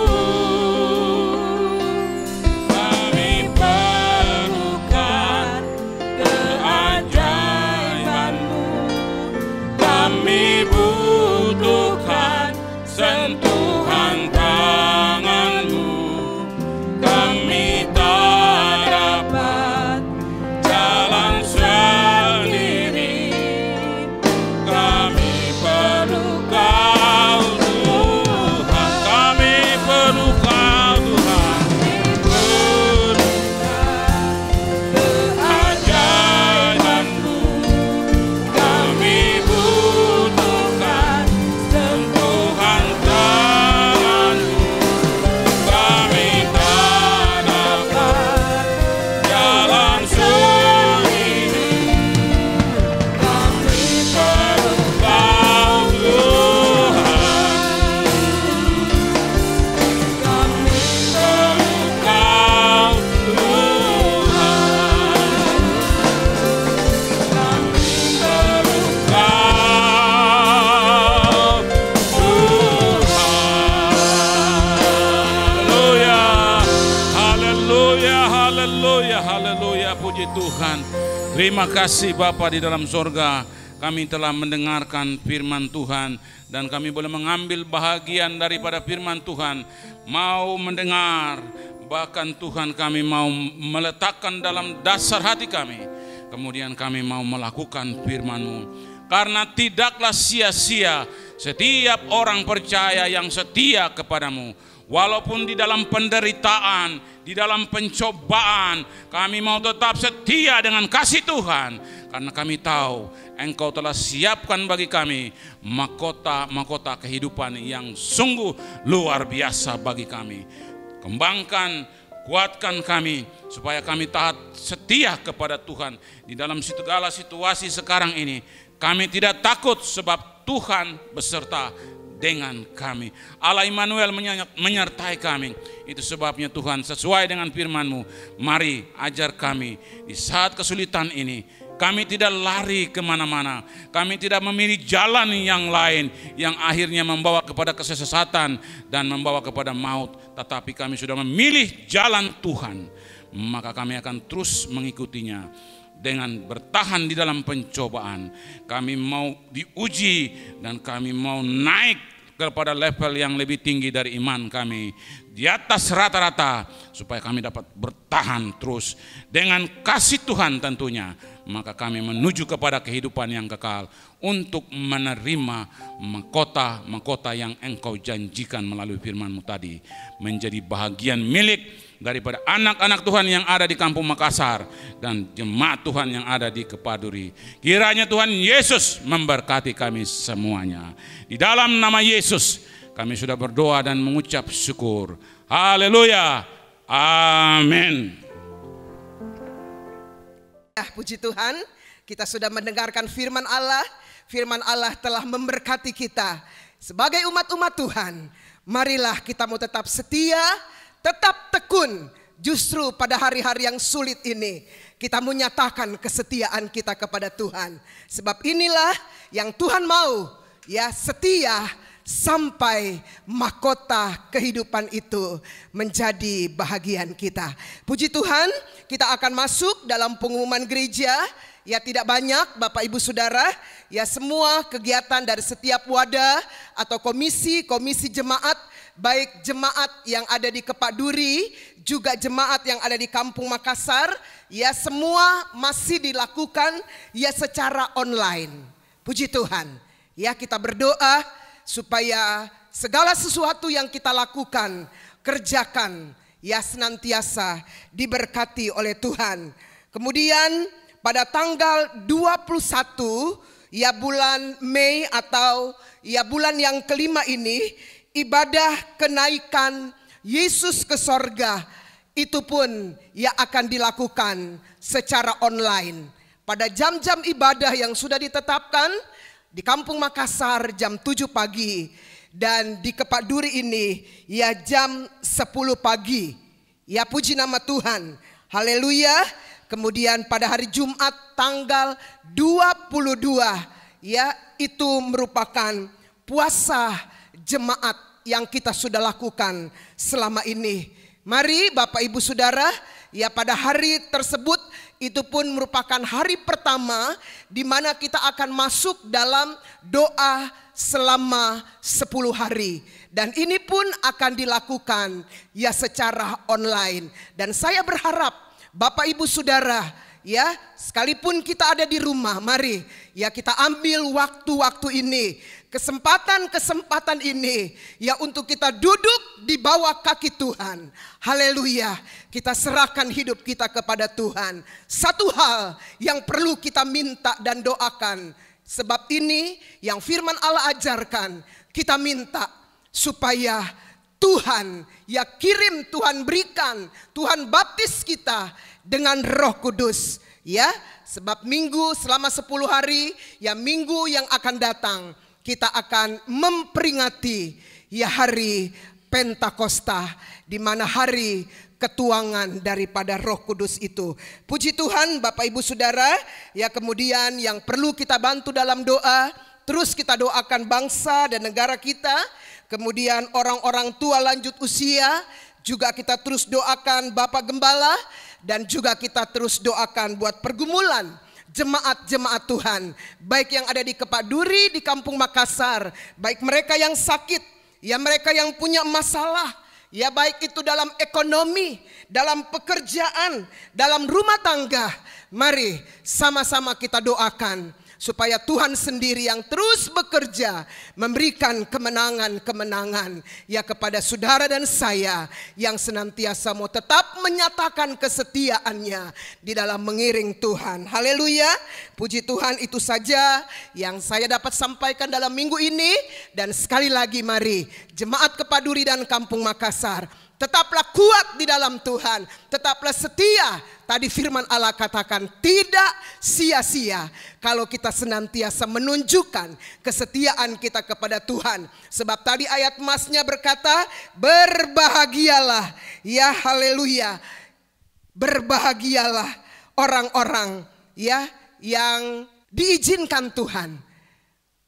Kami perlukan keajaiban-Mu, kami butuhkan sentuhan tangan-Mu. Kami tak dapat jalan sendiri, kami perlu Kau Tuhan. Kami perlu Kau Tuhan. Keajaiban-Mu, kami butuhkan sentuhan tangan-Mu. Kami tak dapat jalan sendiri, kami perlu Kau Tuhan. Kami perlu Kau Tuhan. Kami perlu Kau Tuhan. Haleluya, haleluya, haleluya, puji Tuhan. Terima kasih Bapa di dalam sorga, kami telah mendengarkan firman Tuhan dan kami boleh mengambil bahagian daripada firman Tuhan, mau mendengar, bahkan Tuhan kami mau meletakkan dalam dasar hati kami, kemudian kami mau melakukan firman-Mu. Karena tidaklah sia-sia setiap orang percaya yang setia kepadamu. Walaupun di dalam penderitaan, di dalam pencobaan, kami mau tetap setia dengan kasih Tuhan. Karena kami tahu Engkau telah siapkan bagi kami mahkota-mahkota kehidupan yang sungguh luar biasa bagi kami. Kembangkan, kuatkan kami supaya kami taat setia kepada Tuhan di dalam segala situasi sekarang ini. Kami tidak takut sebab Tuhan beserta dengan kami. Allah Immanuel menyertai kami. Itu sebabnya Tuhan, sesuai dengan firman-Mu, mari ajar kami di saat kesulitan ini. Kami tidak lari kemana-mana. Kami tidak memilih jalan yang lain yang akhirnya membawa kepada kesesatan dan membawa kepada maut. Tetapi kami sudah memilih jalan Tuhan. Maka kami akan terus mengikutinya dengan bertahan di dalam pencobaan. Kami mau diuji dan kami mau naik kepada level yang lebih tinggi dari iman kami, di atas rata-rata, supaya kami dapat bertahan terus dengan kasih Tuhan tentunya. Maka kami menuju kepada kehidupan yang kekal untuk menerima mahkota yang Engkau janjikan melalui firman-Mu tadi, menjadi bahagian milik daripada anak-anak Tuhan yang ada di Kampung Makassar dan jemaat Tuhan yang ada di Kepaduri. Kiranya Tuhan Yesus memberkati kami semuanya. Di dalam nama Yesus kami sudah berdoa dan mengucap syukur. Haleluya. Amin. Puji Tuhan, kita sudah mendengarkan firman Allah. Firman Allah telah memberkati kita sebagai umat-umat Tuhan. Marilah kita mau tetap setia, tetap tekun. Justru pada hari-hari yang sulit ini kita menyatakan kesetiaan kita kepada Tuhan. Sebab inilah yang Tuhan mau, ya, setia sampai mahkota kehidupan itu menjadi bahagian kita. Puji Tuhan, kita akan masuk dalam pengumuman gereja. Ya, tidak banyak Bapak Ibu Saudara. Ya, semua kegiatan dari setiap wadah atau komisi jemaat, baik jemaat yang ada di Kepaduri, juga jemaat yang ada di Kampung Makassar, ya, semua masih dilakukan ya secara online. Puji Tuhan. Ya, kita berdoa supaya segala sesuatu yang kita lakukan, kerjakan, ya, senantiasa diberkati oleh Tuhan. Kemudian pada tanggal 21 ya bulan Mei atau ya bulan yang kelima ini, ibadah kenaikan Yesus ke sorga itu pun ya akan dilakukan secara online. Pada jam-jam ibadah yang sudah ditetapkan, di Kampung Makassar jam 7 pagi dan di Kepaduri ini ya jam 10 pagi. Ya, puji nama Tuhan. Haleluya. Kemudian pada hari Jumat tanggal 22 ya itu merupakan puasa jemaat yang kita sudah lakukan selama ini. Mari Bapak Ibu Saudara, ya, pada hari tersebut itu pun merupakan hari pertama di mana kita akan masuk dalam doa selama 10 hari. Dan ini pun akan dilakukan ya secara online. Dan saya berharap Bapak Ibu Saudara, ya, sekalipun kita ada di rumah, mari ya kita ambil waktu-waktu ini, kesempatan ini ya untuk kita duduk di bawah kaki Tuhan. Haleluya. Kita serahkan hidup kita kepada Tuhan. Satu hal yang perlu kita minta dan doakan, sebab ini yang firman Allah ajarkan, kita minta supaya Tuhan ya kirim, Tuhan berikan, Tuhan baptis kita dengan Roh Kudus, ya. Sebab minggu selama 10 hari, ya, minggu yang akan datang kita akan memperingati ya hari Pentakosta, di mana hari ketuangan daripada Roh Kudus itu. Puji Tuhan Bapak Ibu Saudara, ya, kemudian yang perlu kita bantu dalam doa, terus kita doakan bangsa dan negara kita. Kemudian orang-orang tua lanjut usia juga kita terus doakan Bapak Gembala, dan juga kita terus doakan buat pergumulan jemaat-jemaat Tuhan, baik yang ada di Kepaduri, di Kampung Makassar, baik mereka yang sakit, ya, mereka yang punya masalah, ya, baik itu dalam ekonomi, dalam pekerjaan, dalam rumah tangga. Mari sama-sama kita doakan supaya Tuhan sendiri yang terus bekerja memberikan kemenangan-kemenangan ya kepada saudara dan saya yang senantiasa mau tetap menyatakan kesetiaannya di dalam mengiring Tuhan. Haleluya. Puji Tuhan, itu saja yang saya dapat sampaikan dalam minggu ini. Dan sekali lagi mari jemaat Kepaduri dan Kampung Makassar, Tetaplah kuat di dalam Tuhan. Tetaplah setia. Tadi firman Allah katakan tidak sia-sia kalau kita senantiasa menunjukkan kesetiaan kita kepada Tuhan. Sebab tadi ayat emasnya berkata, berbahagialah, ya haleluya. Berbahagialah orang-orang ya yang diizinkan Tuhan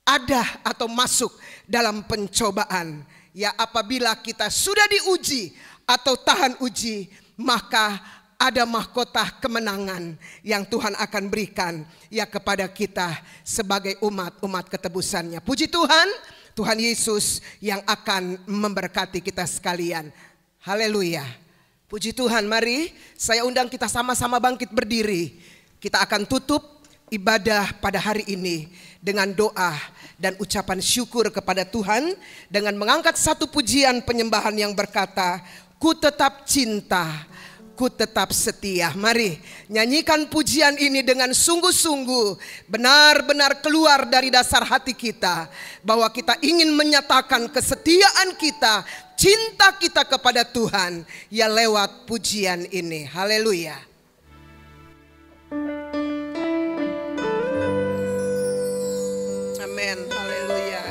ada atau masuk dalam pencobaan. Ya, apabila kita sudah diuji atau tahan uji, maka ada mahkota kemenangan yang Tuhan akan berikan ya kepada kita sebagai umat ketebusannya. Puji Tuhan, Tuhan Yesus yang akan memberkati kita sekalian. Haleluya. Puji Tuhan, mari saya undang kita sama-sama bangkit berdiri. Kita akan tutup ibadah pada hari ini dengan doa dan ucapan syukur kepada Tuhan dengan mengangkat satu pujian penyembahan yang berkata, ku tetap cinta, ku tetap setia. Mari nyanyikan pujian ini dengan sungguh-sungguh, benar-benar keluar dari dasar hati kita, bahwa kita ingin menyatakan kesetiaan kita, cinta kita kepada Tuhan ya lewat pujian ini. Haleluya. Amin, haleluya.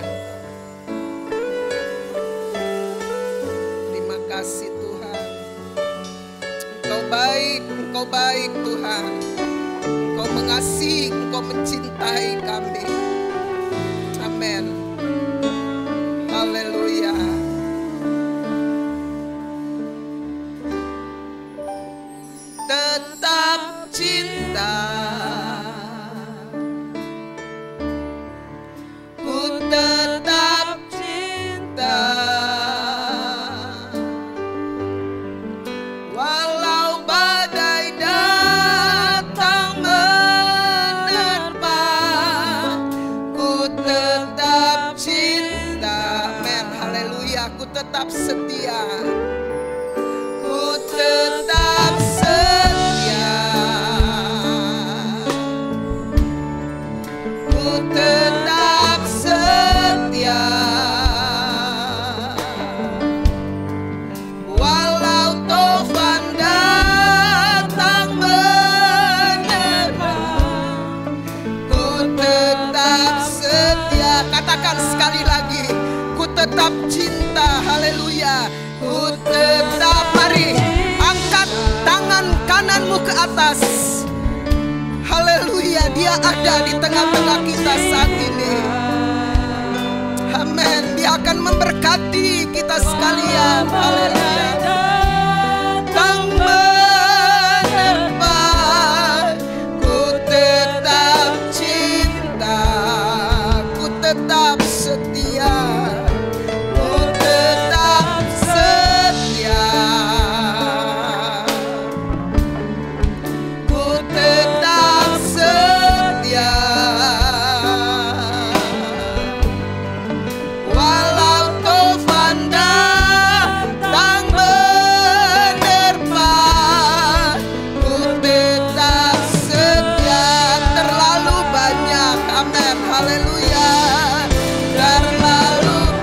Terima kasih Tuhan. Engkau baik Tuhan. Engkau mengasihi, Engkau mencintai kami. Amin. Haleluya. Tetap cinta, tetap cinta, walau badai datang menerpa, ku tetap cinta. Amin, haleluya. Ku tetap setia, ku tetap setia, ku tetap setia, walau tofan datang menerpa, ku tetap setia. Katakan sekali lagi, ku tetap cinta. Haleluya. Ku tetap, mari angkat tangan kananmu ke atas. Haleluya, Dia ada di tengah-tengah kita saat ini. Amin. Dia akan memberkati kita sekalian. Haleluya. Datang menerpa, ku tetap cinta, ku tetap setia, ku tetap setia, ku tetap setia, walau tofan datang menerpa, ku tetap setia. Terlalu banyak, amin, haleluya. Terlalu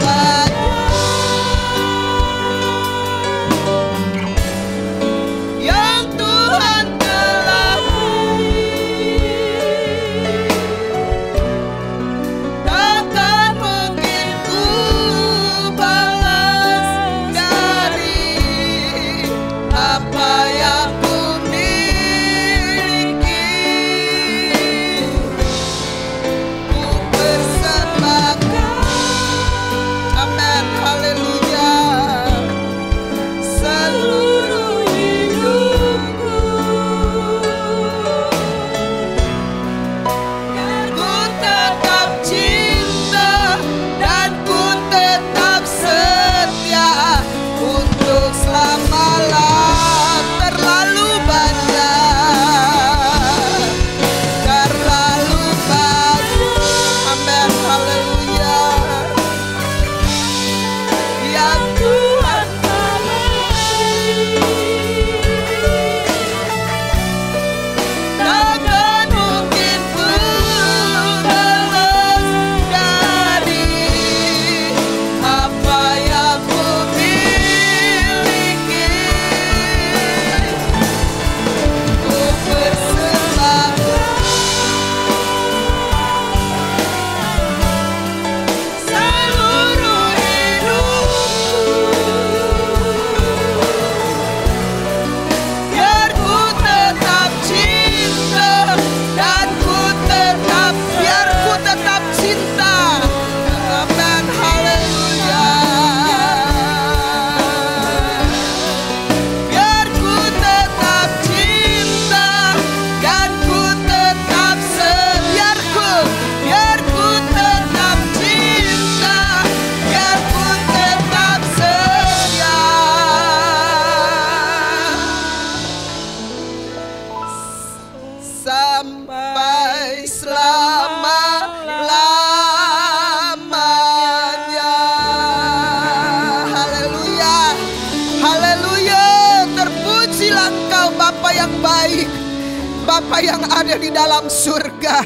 Bapa yang ada di dalam surga,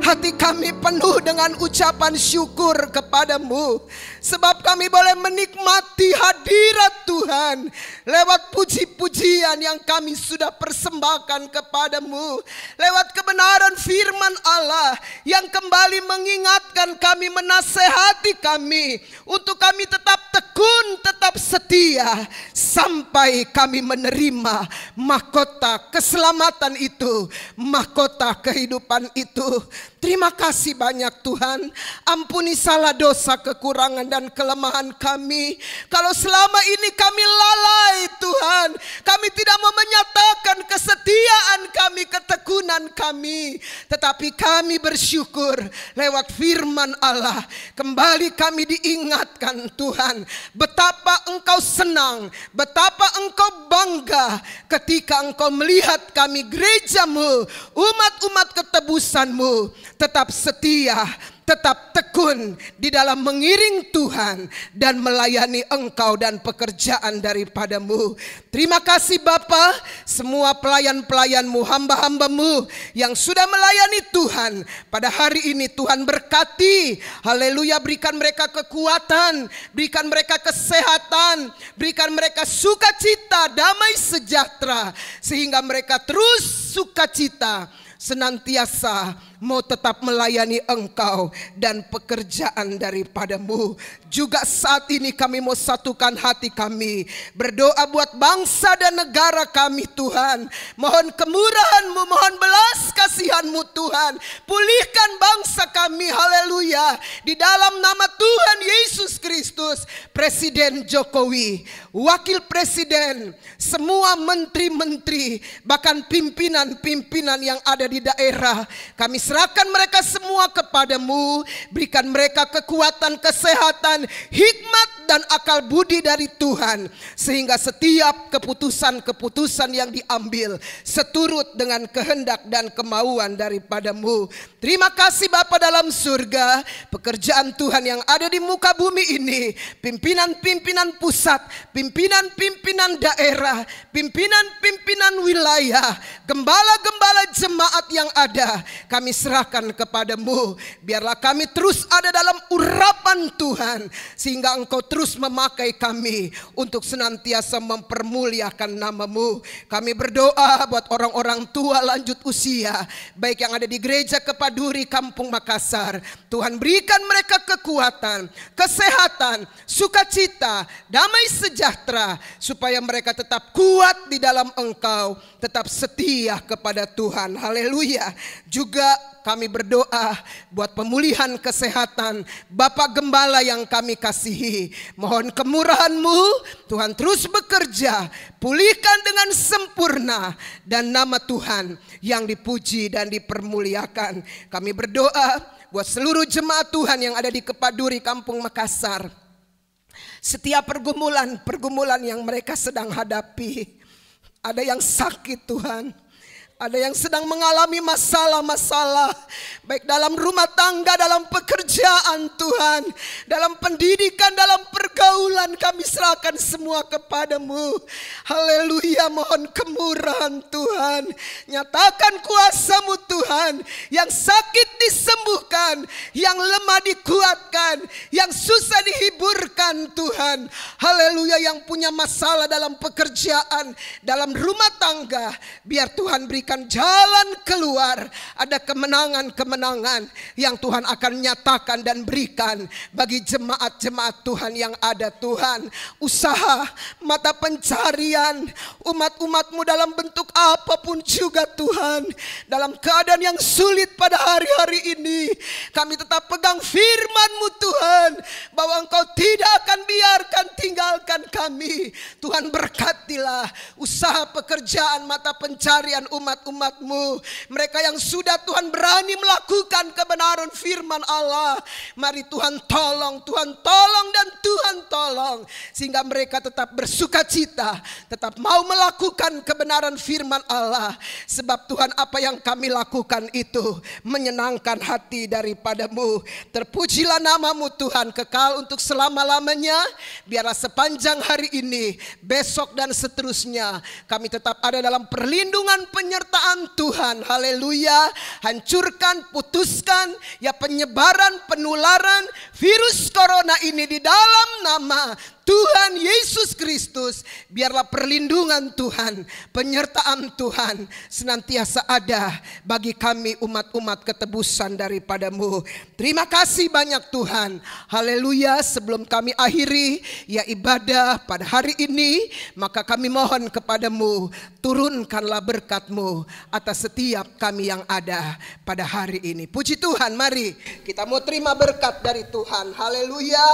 hati kami penuh dengan ucapan syukur kepadamu. Sebab kami boleh menikmati hadirat Tuhan lewat puji-pujian yang kami sudah persembahkan kepadamu. Lewat kebenaran firman Allah yang kembali mengingatkan kami, menasehati kami untuk kami tetap tekun, tetap setia sampai kami menerima mahkota keselamatan itu, mahkota kehidupan itu. Terima kasih banyak Tuhan. Ampuni salah dosa, kekurangan dan kelemahan kami. Kalau selama ini kami lalai Tuhan, kami tidak mau menyatakan kesetiaan kami, ketekunan kami. Tetapi kami bersyukur lewat firman Allah, kembali kami diingatkan Tuhan, betapa Engkau senang, betapa Engkau bangga ketika Engkau melihat kami, gerejamu, umat-umat ketebusanmu, tetap setia, tetap tekun di dalam mengiring Tuhan dan melayani Engkau dan pekerjaan daripadamu. Terima kasih Bapa, semua pelayan-pelayanmu, hamba-hambamu yang sudah melayani Tuhan pada hari ini. Tuhan berkati, haleluya, berikan mereka kekuatan, berikan mereka kesehatan, berikan mereka sukacita, damai sejahtera, sehingga mereka terus sukacita, senantiasa mau tetap melayani Engkau dan pekerjaan daripadamu. Juga saat ini kami mau satukan hati kami, berdoa buat bangsa dan negara kami Tuhan. Mohon kemurahan-Mu, mohon belas kasihan-Mu Tuhan. Pulihkan bangsa kami, haleluya, di dalam nama Tuhan Yesus Kristus. Presiden Jokowi, Wakil Presiden, semua menteri-menteri, bahkan pimpinan-pimpinan yang ada di daerah, kami serahkan mereka semua kepadamu. Berikan mereka kekuatan, kesehatan, hikmat dan akal budi dari Tuhan, sehingga setiap keputusan-keputusan yang diambil seturut dengan kehendak dan kemauan daripadamu. Terima kasih Bapa dalam surga, pekerjaan Tuhan yang ada di muka bumi ini, pimpinan-pimpinan pusat, pimpinan-pimpinan daerah, pimpinan-pimpinan wilayah, gembala-gembala jemaat yang ada, kami serahkan kepadamu. Biarlah kami terus ada dalam urapan Tuhan, sehingga Engkau terus memakai kami untuk senantiasa mempermuliakan nama-Mu. Kami berdoa buat orang-orang tua lanjut usia, baik yang ada di gereja Kepaduri Kampung Makassar. Tuhan berikan mereka kekuatan, kesehatan, sukacita, damai sejahtera, supaya mereka tetap kuat di dalam Engkau, tetap setia kepada Tuhan. Haleluya. Juga kami berdoa buat pemulihan kesehatan Bapak Gembala yang kami kasihi. Mohon kemurahan-Mu Tuhan terus bekerja, pulihkan dengan sempurna, dan nama Tuhan yang dipuji dan dipermuliakan. Kami berdoa buat seluruh jemaat Tuhan yang ada di Kepaduri Kampung Makassar. Setiap pergumulan yang mereka sedang hadapi, ada yang sakit Tuhan, ada yang sedang mengalami masalah-masalah, baik dalam rumah tangga, dalam pekerjaan Tuhan, dalam pendidikan, dalam pergaulan, kami serahkan semua kepadamu. Haleluya, mohon kemurahan Tuhan. Nyatakan kuasa-Mu Tuhan, yang sakit disembuhkan, yang lemah dikuatkan, yang susah dihiburkan Tuhan. Haleluya, yang punya masalah dalam pekerjaan, dalam rumah tangga, biar Tuhan berikan jalan keluar. Ada kemenangan-kemenangan yang Tuhan akan nyatakan dan berikan bagi jemaat-jemaat Tuhan yang ada Tuhan. Usaha, mata pencarian, umat-umat-Mu dalam bentuk apapun juga Tuhan, dalam keadaan yang sulit pada hari-hari ini, kami tetap pegang firman-Mu Tuhan, bahwa Engkau tidak akan biarkan tinggalkan kami. Tuhan berkatilah usaha, pekerjaan, mata pencarian umat-umat-Mu, mereka yang sudah Tuhan berani melakukan kebenaran firman Allah. Mari Tuhan tolong, Tuhan tolong dan Tuhan tolong, sehingga mereka tetap bersukacita, tetap mau melakukan kebenaran firman Allah. Sebab Tuhan, apa yang kami lakukan itu menyenangkan hati daripada-Mu. Terpujilah nama-Mu Tuhan, kekal untuk selama-lamanya. Biarlah sepanjang hari ini, besok dan seterusnya kami tetap ada dalam perlindungan penyertaan Tuhan. Haleluya. Hancurkan, putuskan ya penyebaran, penularan virus corona ini di dalam nama Tuhan Yesus Kristus. Biarlah perlindungan Tuhan, penyertaan Tuhan senantiasa ada bagi kami umat-umat ketebusan daripadamu. Terima kasih banyak Tuhan. Haleluya. Sebelum kami akhiri ya ibadah pada hari ini, maka kami mohon kepadamu, turunkanlah berkat-Mu atas setiap kami yang ada pada hari ini. Puji Tuhan, mari kita mau terima berkat dari Tuhan. Haleluya.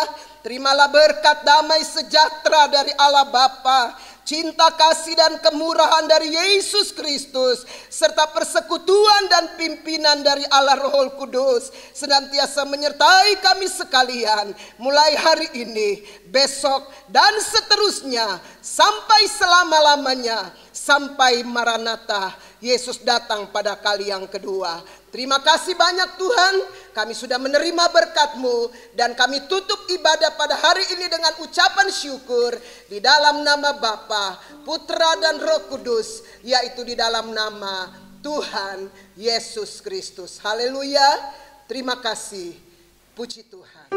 Terimalah berkat damai sejahtera dari Allah Bapa, cinta kasih dan kemurahan dari Yesus Kristus, serta persekutuan dan pimpinan dari Allah Roh Kudus senantiasa menyertai kami sekalian mulai hari ini, besok dan seterusnya sampai selama-lamanya, sampai Maranatha Yesus datang pada kali yang kedua. Terima kasih banyak Tuhan, kami sudah menerima berkat-Mu dan kami tutup ibadah pada hari ini dengan ucapan syukur di dalam nama Bapa, Putra dan Roh Kudus, yaitu di dalam nama Tuhan Yesus Kristus. Haleluya. Terima kasih. Puji Tuhan.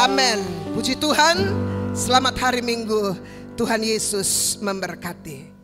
Amin. Puji Tuhan. Selamat hari Minggu. Tuhan Yesus memberkati.